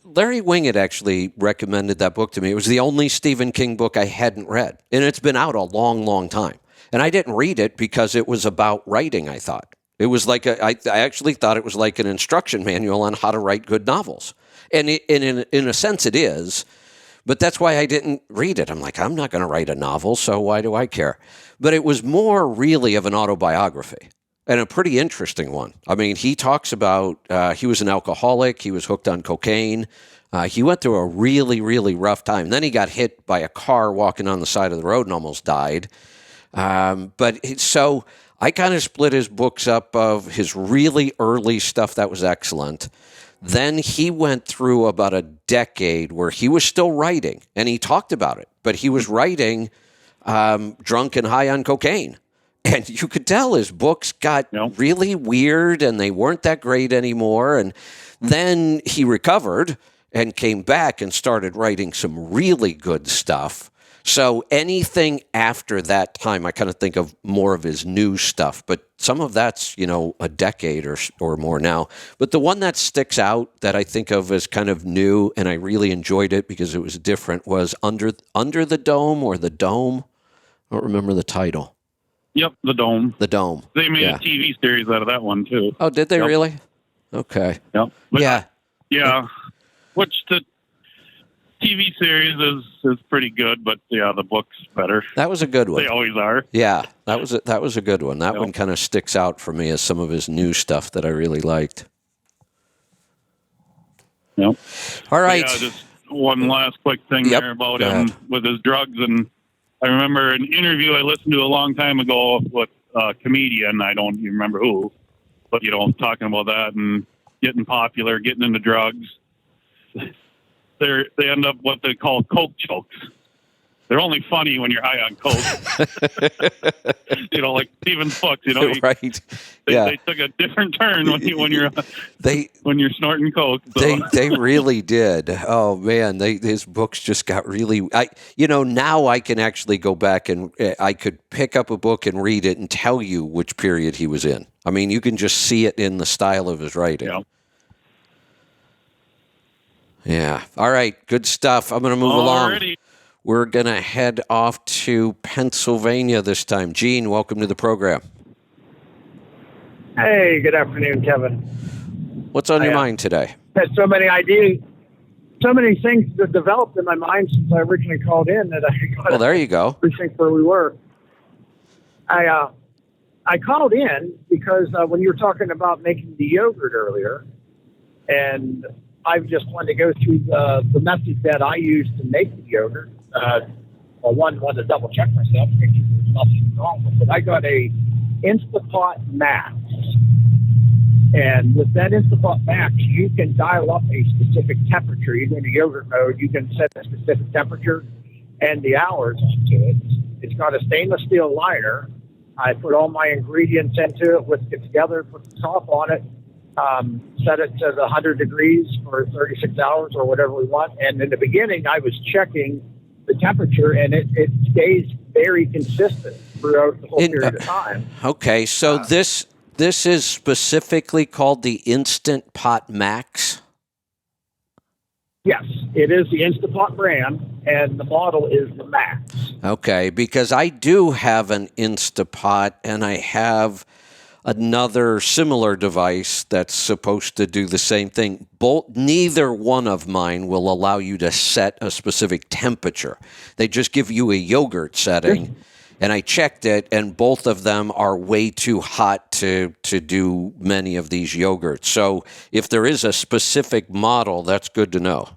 Larry Wingett actually recommended that book to me. It was the only Stephen King book I hadn't read. And it's been out a long, long time. And I didn't read it because it was about writing, I thought. It was like I actually thought it was like an instruction manual on how to write good novels. And in a sense it is, but that's why I didn't read it. I'm like, I'm not going to write a novel, so why do I care? But it was more really of an autobiography, and a pretty interesting one. I mean, he talks about he was an alcoholic. He was hooked on cocaine. He went through a really, really rough time. Then he got hit by a car walking on the side of the road and almost died. So I kind of split his books up of his really early stuff that was excellent. Then he went through about a decade where he was still writing, and he talked about it, but he was writing drunk and high on cocaine. And you could tell his books got really weird, and they weren't that great anymore. And then he recovered and came back and started writing some really good stuff. So anything after that time, I kind of think of more of his new stuff, but some of that's, a decade or more now. But the one that sticks out that I think of as kind of new, and I really enjoyed it because it was different, was Under the Dome or The Dome. I don't remember the title. Yep, The Dome. The Dome. They made a TV series out of that one, too. Oh, did they really? Okay. Yep. But, yeah. Which the TV series is pretty good, but the book's better. That was a good one. They always are. Yeah, that was a good one. That one kind of sticks out for me as some of his new stuff that I really liked. Yep. All right. Yeah, just one last quick thing there about him with his drugs. And I remember an interview I listened to a long time ago with a comedian. I don't even remember who, but talking about that and getting popular, getting into drugs. They end up what they call coke chokes. They're only funny when you're high on coke. Like Stephen's books. Right? They took a different turn when you're snorting coke. So. They really did. Oh man, his books just got really. Now I can actually go back and I could pick up a book and read it and tell you which period he was in. I mean, you can just see it in the style of his writing. Yeah. Yeah. All right. Good stuff. I'm going to move along. We're going to head off to Pennsylvania this time. Gene, welcome to the program. Hey, good afternoon, Kevin. What's on your mind today? I had so many ideas, so many things that developed in my mind since I originally called in that I got. Well, there you go. Rethink where we were. I called in because when you were talking about making the yogurt earlier, and I just wanted to go through the method that I use to make the yogurt. Wanted to double check myself, make sure there's nothing wrong with it. I got a Instapot Max, and with that Instapot Max, you can dial up a specific temperature. You're in the yogurt mode, you can set a specific temperature and the hours onto it. It's got a stainless steel liner. I put all my ingredients into it, whisked it together, put the top on it, set it to the 100 degrees for 36 hours or whatever we want. And in the beginning, I was checking the temperature, and it stays very consistent throughout the whole period of time. Okay, so this is specifically called the Instant Pot Max? Yes, it is the Instapot brand, and the model is the Max. Okay, because I do have an Instapot, and I have another similar device that's supposed to do the same thing. Neither one of mine will allow you to set a specific temperature. They just give you a yogurt setting, and I checked it, and both of them are way too hot to do many of these yogurts. So if there is a specific model, that's good to know.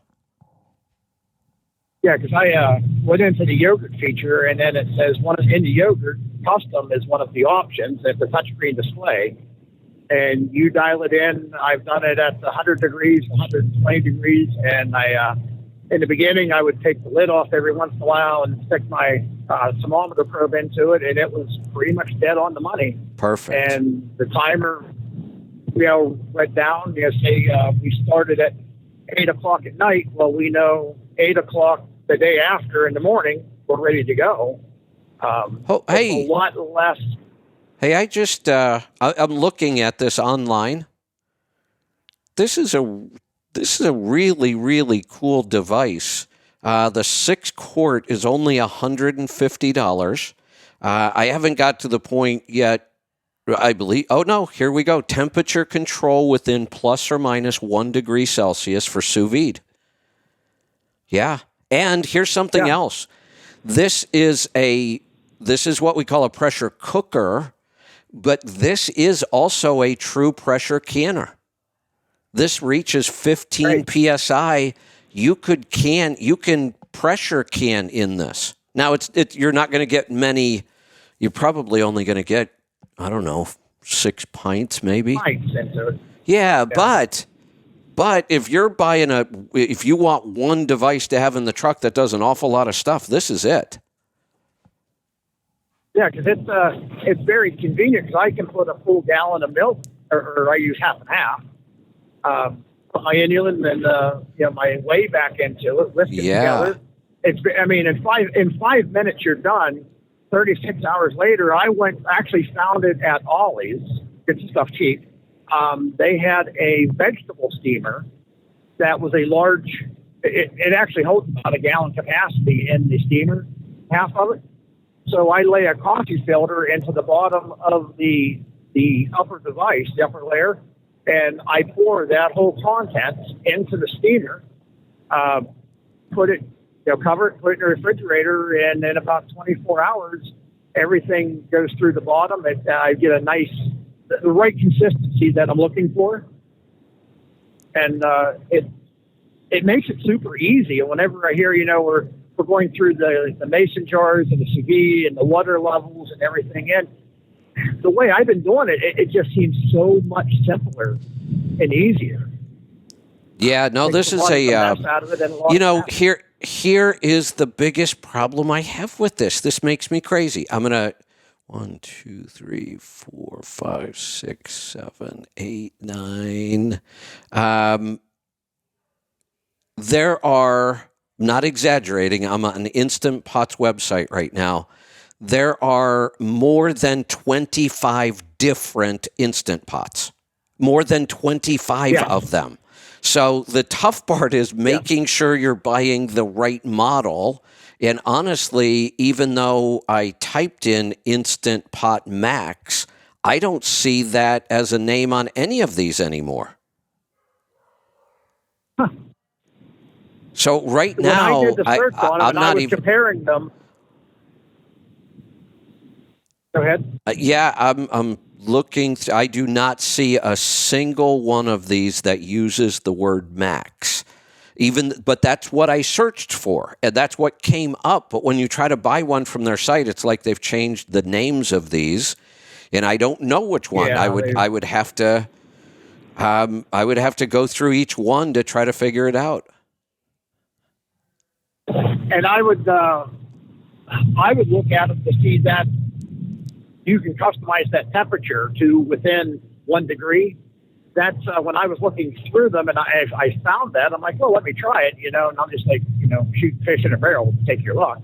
Yeah, because I went into the yogurt feature, and then it says in the yogurt, custom is one of the options. It's a touchscreen display, and you dial it in. I've done it at 100 degrees, 120 degrees, and in the beginning, I would take the lid off every once in a while and stick my thermometer probe into it, and it was pretty much dead on the money. Perfect. And the timer, went down. Say we started at 8 o'clock at night. Well, we know 8 o'clock the day after in the morning, we're ready to go. Hey, a lot less. Hey, I'm looking at this online. This is a really, really cool device. The 6-quart is only $150. I haven't got to the point yet, I believe. Oh, no, here we go. Temperature control within plus or minus 1 degree Celsius for sous vide. Yeah. And here's something else. This is what we call a pressure cooker, but this is also a true pressure canner. This reaches 15 PSI. You can pressure can in this. Now you're not going to get many. You're probably only going to get, I don't know, 6 pints maybe. Pints into it. Yeah, but if if you want one device to have in the truck that does an awful lot of stuff, this is it. Yeah, because it's very convenient because I can put a full gallon of milk, or I use half and half. Put my inulin and my whey back into it, whisk it together. In 5 minutes you're done. 36 hours later, I found it at Ollie's. Get the stuff cheap. They had a vegetable steamer that was a large. It actually holds about a gallon capacity in the steamer, half of it. So I lay a coffee filter into the bottom of the upper device, the upper layer, and I pour that whole contents into the steamer, put it, cover it, put it in the refrigerator, and in about 24 hours, everything goes through the bottom. I get the right consistency that I'm looking for, and it makes it super easy. And whenever I hear, we're going through the mason jars and the sous vide and the water levels and everything, and the way I've been doing it just seems so much simpler and easier. Yeah, no, this is here is the biggest problem I have with this. This makes me crazy. I'm gonna 1, 2, 3, 4, 5, 6, 7, 8, 9. There are, not exaggerating, I'm on Instant Pot's website right now. There are more than 25 different Instant Pots. More than 25 of them. So the tough part is making sure you're buying the right model. And honestly, even though I typed in Instant Pot Max, I don't see that as a name on any of these anymore. Huh. So right now, when I did the search on them, I'm and not I was even comparing them. Go ahead. I'm looking. I do not see a single one of these that uses the word Max. But that's what I searched for, and that's what came up. But when you try to buy one from their site, it's like they've changed the names of these, and I don't know which one. Yeah, I would have to go through each one to try to figure it out. And I would look at them to see that you can customize that temperature to within 1 degree. That's when I was looking through them, and I found that. I'm like, well, let me try it, and I'm just like, shoot fish in a barrel, take your luck.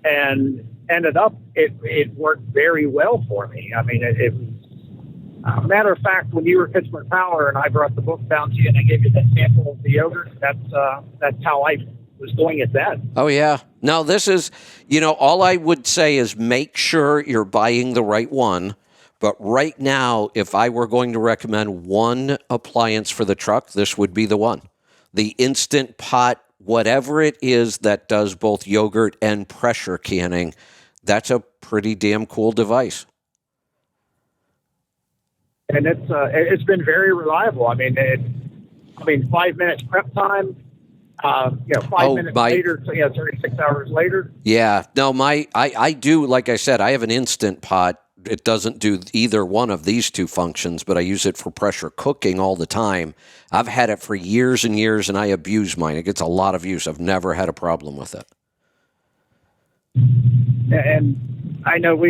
And ended up, it worked very well for me. I mean, it was, matter of fact, when you were at Pittsburgh Power and I brought the book down to you and I gave you that sample of the yogurt, that's how I was doing it then. Oh, yeah. No, this is, all I would say is make sure you're buying the right one. But right now, if I were going to recommend one appliance for the truck, this would be the one. The Instant Pot, whatever it is that does both yogurt and pressure canning, that's a pretty damn cool device. And it's been very reliable. I mean, 5 minutes prep time. 5 minutes later, 36 hours later. Yeah, no, I do, like I said, I have an Instant Pot. It doesn't do either one of these two functions, but I use it for pressure cooking all the time. I've had it for years and years, and I abuse mine. It gets a lot of use. I've never had a problem with it. And I know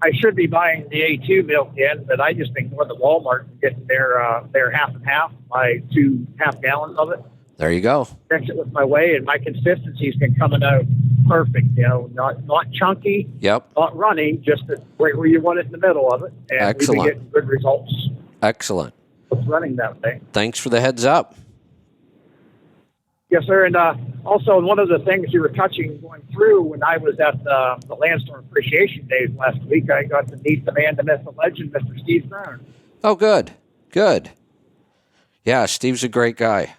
I should be buying the A2 milk in, but I just ignore the Walmart and get their half and half, my 2 half gallons of it. There you go. Mix it with my whey, and my consistency's been coming out perfect. Not chunky, yep, not runny, just right where you want it in the middle of it. And excellent. We've been getting good results. Excellent. With running that way. Thanks for the heads up. Yes, sir. And also, one of the things you were going through when I was at the Landstorm Appreciation Days last week, I got to meet the man, the myth, the legend, Mr. Steve Brown. Oh, good. Good. Yeah, Steve's a great guy.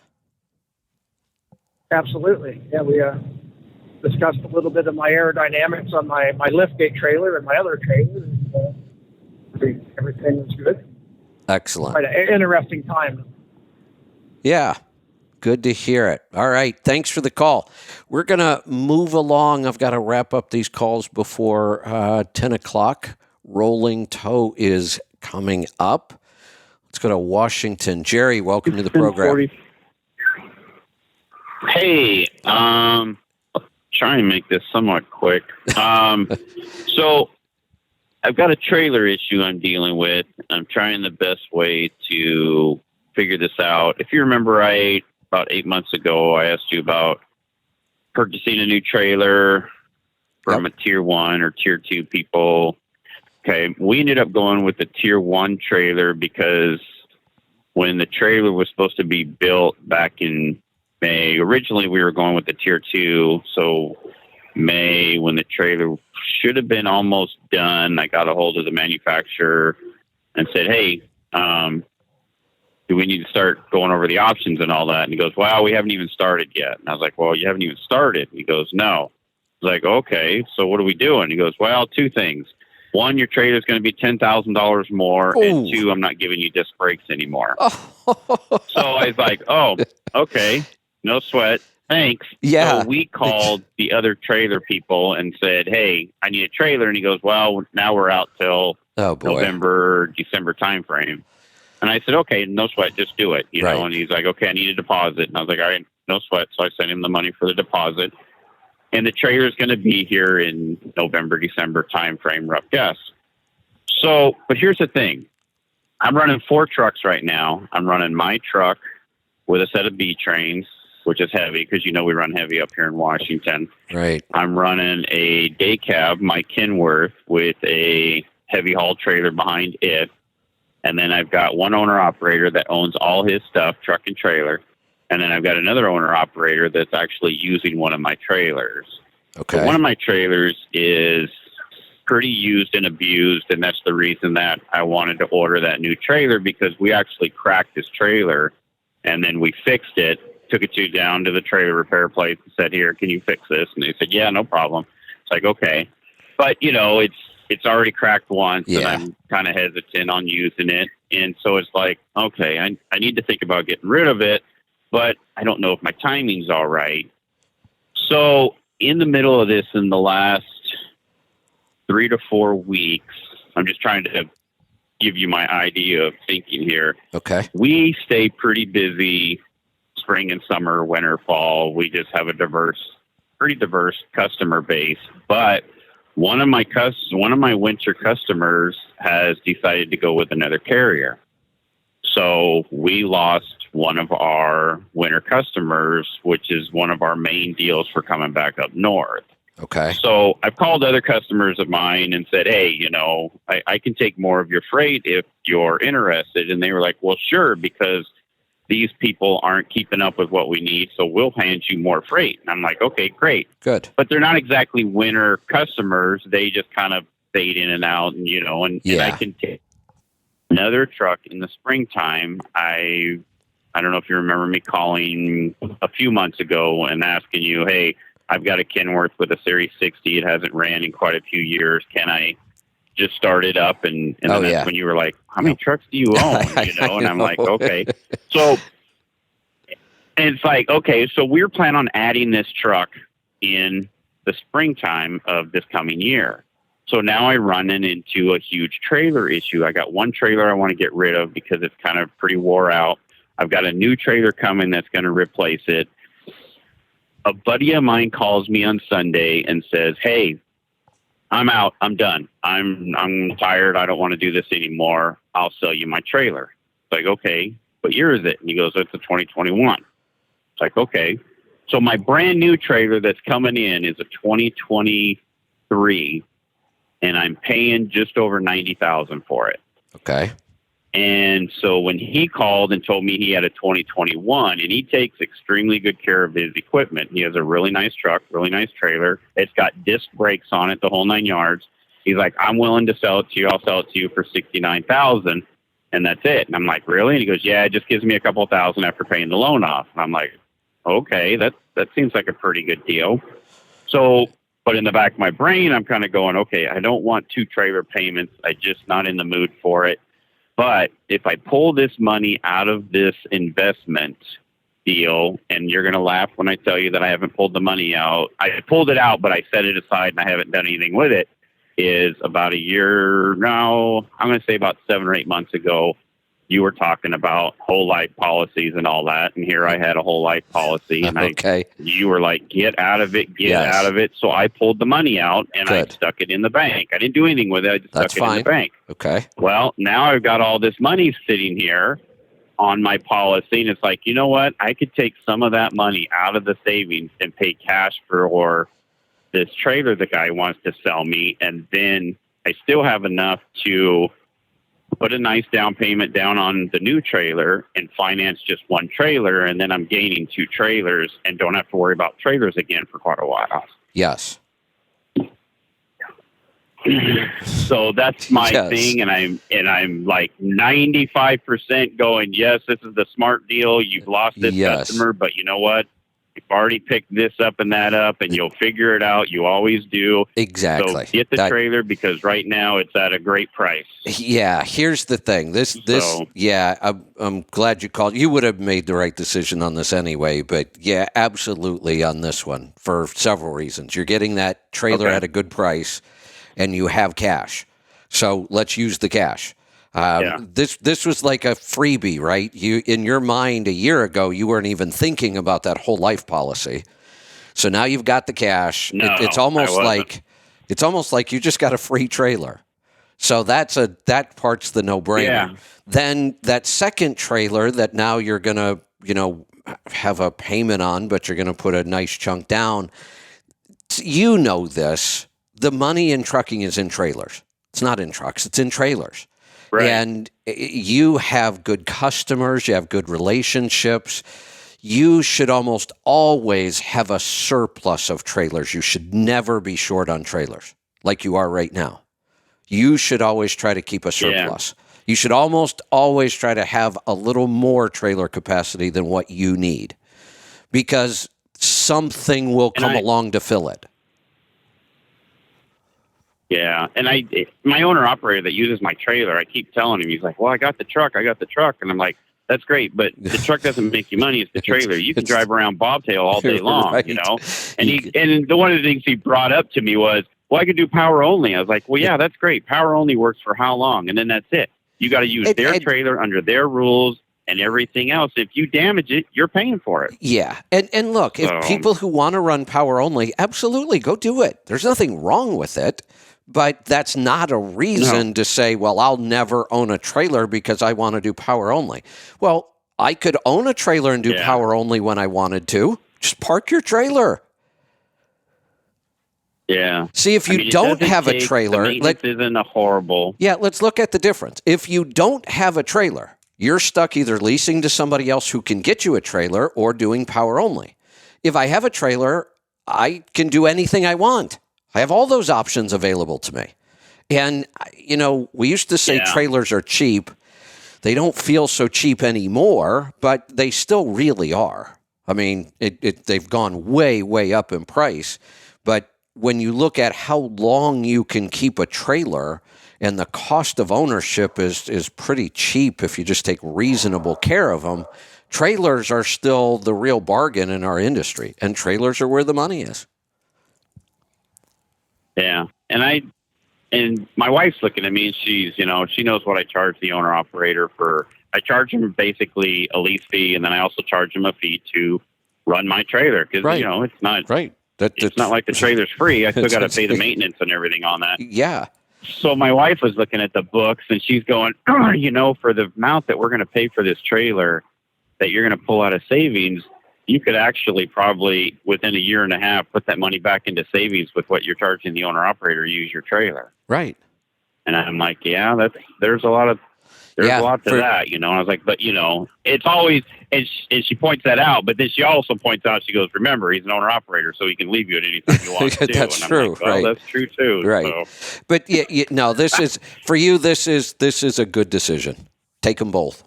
Absolutely. Yeah, we discussed a little bit of my aerodynamics on my liftgate trailer and my other trailer. And, everything was good. Excellent. Quite an interesting time. Yeah. Good to hear it. All right. Thanks for the call. We're going to move along. I've got to wrap up these calls before 10 o'clock. Rolling Toe is coming up. Let's go to Washington. Jerry, welcome to the program. Hey, I'll try and make this somewhat quick. So I've got a trailer issue I'm dealing with. I'm trying the best way to figure this out. If you remember right, about 8 months ago, I asked you about purchasing a new trailer from a tier 1 or tier 2 people. Okay, we ended up going with the tier 1 trailer because when the trailer was supposed to be built back in May, originally we were going with the tier 2. So May, when the trailer should have been almost done, I got a hold of the manufacturer and said, hey, do we need to start going over the options and all that? And he goes, well, we haven't even started yet. And I was like, well, you haven't even started. And he goes, no. I was like, okay, so what are we doing? He goes, well, 2 things. 1, your trailer is going to be $10,000 more. Ooh. And 2, I'm not giving you disc brakes anymore. So I was like, oh, okay, no sweat. Thanks. Yeah. So we called the other trailer people and said, hey, I need a trailer. And he goes, well, now we're out till November, December timeframe. And I said, okay, no sweat, just do it. You know, and he's like, okay, I need a deposit. And I was like, all right, no sweat. So I sent him the money for the deposit. And the trailer is going to be here in November, December timeframe, rough guess. So, but here's the thing. I'm running 4 trucks right now. I'm running my truck with a set of B trains, which is heavy because, you know, we run heavy up here in Washington. Right. I'm running a day cab, my Kenworth, with a heavy haul trailer behind it. And then I've got one owner operator that owns all his stuff, truck and trailer. And then I've got another owner operator that's actually using one of my trailers. Okay. So one of my trailers is pretty used and abused. And that's the reason that I wanted to order that new trailer, because we actually cracked this trailer and then we fixed it, took it down to the trailer repair place and said, here, can you fix this? And they said, yeah, no problem. It's like, okay. But, you know, it's already cracked once, and I'm kind of hesitant on using it. And so it's like, okay, I need to think about getting rid of it, but I don't know if my timing's all right. So in the middle of this, in the last 3 to 4 weeks, I'm just trying to give you my idea of thinking here. Okay. We stay pretty busy spring and summer, winter, fall. We just have a pretty diverse customer base, but one of my winter customers has decided to go with another carrier. So we lost one of our winter customers, which is one of our main deals for coming back up north. Okay. So I've called other customers of mine and said, hey, I can take more of your freight if you're interested. And they were like, well, sure, because these people aren't keeping up with what we need, so we'll hand you more freight. And I'm like, okay, great. Good. But they're not exactly winter customers. They just kind of fade in and out, and and I can take another truck in the springtime. I don't know if you remember me calling a few months ago and asking you, hey, I've got a Kenworth with a Series 60. It hasn't ran in quite a few years. Can I just start it up? And then that's when you were like, how many trucks do you own? And I'm like, okay. So it's like, okay, so we're planning on adding this truck in the springtime of this coming year. So now I'm running into a huge trailer issue. I got one trailer I want to get rid of because it's kind of pretty wore out. I've got a new trailer coming that's going to replace it. A buddy of mine calls me on Sunday and says, hey, I'm out. I'm done. I'm tired. I don't want to do this anymore. I'll sell you my trailer. It's like, okay, what year is it? And he goes, it's a 2021. It's like, okay. So my brand new trailer that's coming in is a 2023, and I'm paying just over $90,000 for it. Okay. And so when he called and told me he had a 2021, and he takes extremely good care of his equipment. He has a really nice truck, really nice trailer. It's got disc brakes on it, the whole 9 yards. He's like, I'm willing to sell it to you. I'll sell it to you for $69,000, and that's it. And I'm like, really? And he goes, yeah, it just gives me a couple $1,000 after paying the loan off. And I'm like, okay, that seems like a pretty good deal. So, but in the back of my brain, I'm kind of going, okay, I don't want 2 trailer payments. I'm just not in the mood for it. But if I pull this money out of this investment deal, and you're going to laugh when I tell you that I haven't pulled the money out. I pulled it out, but I set it aside and I haven't done anything with it. Is about a year now, I'm going to say about 7 or 8 months ago, you were talking about whole life policies and all that. And here I had a whole life policy. And you were like, get out of it, get out of it. So I pulled the money out and I stuck it in the bank. I didn't do anything with it. I just stuck it in the bank. Okay. Well, now I've got all this money sitting here on my policy. And it's like, you know what? I could take some of that money out of the savings and pay cash for this trailer the guy wants to sell me. And then I still have enough to put a nice down payment down on the new trailer and finance just one trailer. And then I'm gaining 2 trailers and don't have to worry about trailers again for quite a while. Yes. So that's my thing. And I'm like 95% going, yes, this is the smart deal. You've lost this customer, but you know what? You've already picked this up and that up, and you'll figure it out. You always do. Exactly. So get the trailer because right now it's at a great price. Yeah. Here's the thing. I'm glad you called. You would have made the right decision on this anyway, but yeah, absolutely on this one for several reasons. You're getting that trailer at a good price, and you have cash. So let's use the cash. This was like a freebie, right? You, in your mind a year ago, you weren't even thinking about that whole life policy. So now you've got the cash. It's almost like you just got a free trailer. So that part's the no-brainer. Yeah. Then that second trailer that now you're gonna, have a payment on, but you're gonna put a nice chunk down. You know this. The money in trucking is in trailers. It's not in trucks. It's in trailers. Right. And you have good customers, you have good relationships. You should almost always have a surplus of trailers. You should never be short on trailers like you are right now. You should always try to keep a surplus. Yeah. You should almost always try to have a little more trailer capacity than what you need because something will come along to fill it. Yeah, and my owner-operator that uses my trailer, I keep telling him, he's like, well, I got the truck. And I'm like, that's great, but the truck doesn't make you money. It's the trailer. You can drive around bobtail all day long, And and one of the things he brought up to me was, well, I could do power only. I was like, well, yeah, that's great. Power only works for how long? And then that's it. You got to use their trailer under their rules and everything else. If you damage it, you're paying for it. Yeah. And look, if people who want to run power only, absolutely go do it. There's nothing wrong with it. But that's not a reason to say, well, I'll never own a trailer because I want to do power only. Well, I could own a trailer and do power only when I wanted to. Just park your trailer. Yeah. See, if you don't have a trailer, isn't a horrible. Yeah, let's look at the difference. If you don't have a trailer, you're stuck either leasing to somebody else who can get you a trailer or doing power only. If I have a trailer, I can do anything I want. I have all those options available to me. And, you know, we used to say trailers are cheap. They don't feel so cheap anymore, but they still really are. I mean, they've gone way, way up in price. But when you look at how long you can keep a trailer, and the cost of ownership is pretty cheap if you just take reasonable care of them, trailers are still the real bargain in our industry, and trailers are where the money is. Yeah. And my wife's looking at me, and she's, you know, she knows what I charge the owner operator for. I charge him basically a lease fee, and then I also charge him a fee to run my trailer because, you know, it's not it's not like the trailer's free. I still got to pay the maintenance and everything on that. Yeah. So my wife was looking at the books, and she's going, you know, for the amount that we're going to pay for this trailer that you're going to pull out of savings, you could actually probably within a year and a half put that money back into savings with what you're charging the owner operator to use your trailer. Right. And I'm like, yeah, there's a lot to that, you know. And I was like, but you know, it's always, and she points that out, but then she also points out, she goes, remember, he's an owner operator, so he can leave you at any time you want to. That's and true. Like, well, right. That's true too. Right. So. But no, this is for you. This is a good decision. Take them both.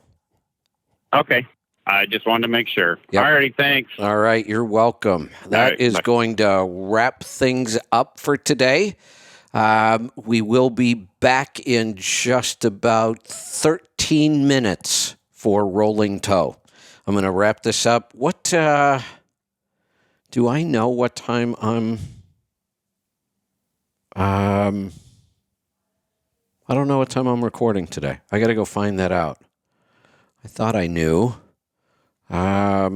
Okay. I just wanted to make sure. Yep. All righty, thanks. All right, you're welcome. That is going to wrap things up for today. We will be back in just about 13 minutes for Rolling Toe. I'm going to wrap this up. What do I know what time I'm... I don't know what time I'm recording today. I got to go find that out. I thought I knew. I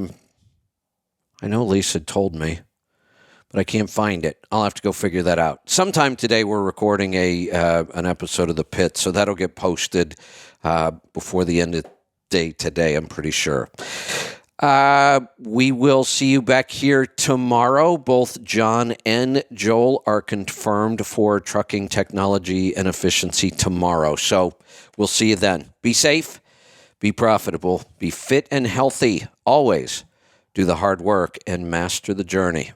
know Lisa told me, but I can't find it. I'll have to go figure that out. Sometime today we're recording an episode of The Pit, so that'll get posted before the end of the day today, I'm pretty sure. We will see you back here tomorrow. Both John and Joel are confirmed for Trucking Technology and Efficiency tomorrow, so we'll see you then. Be safe. Be profitable, be fit and healthy, always do the hard work and master the journey.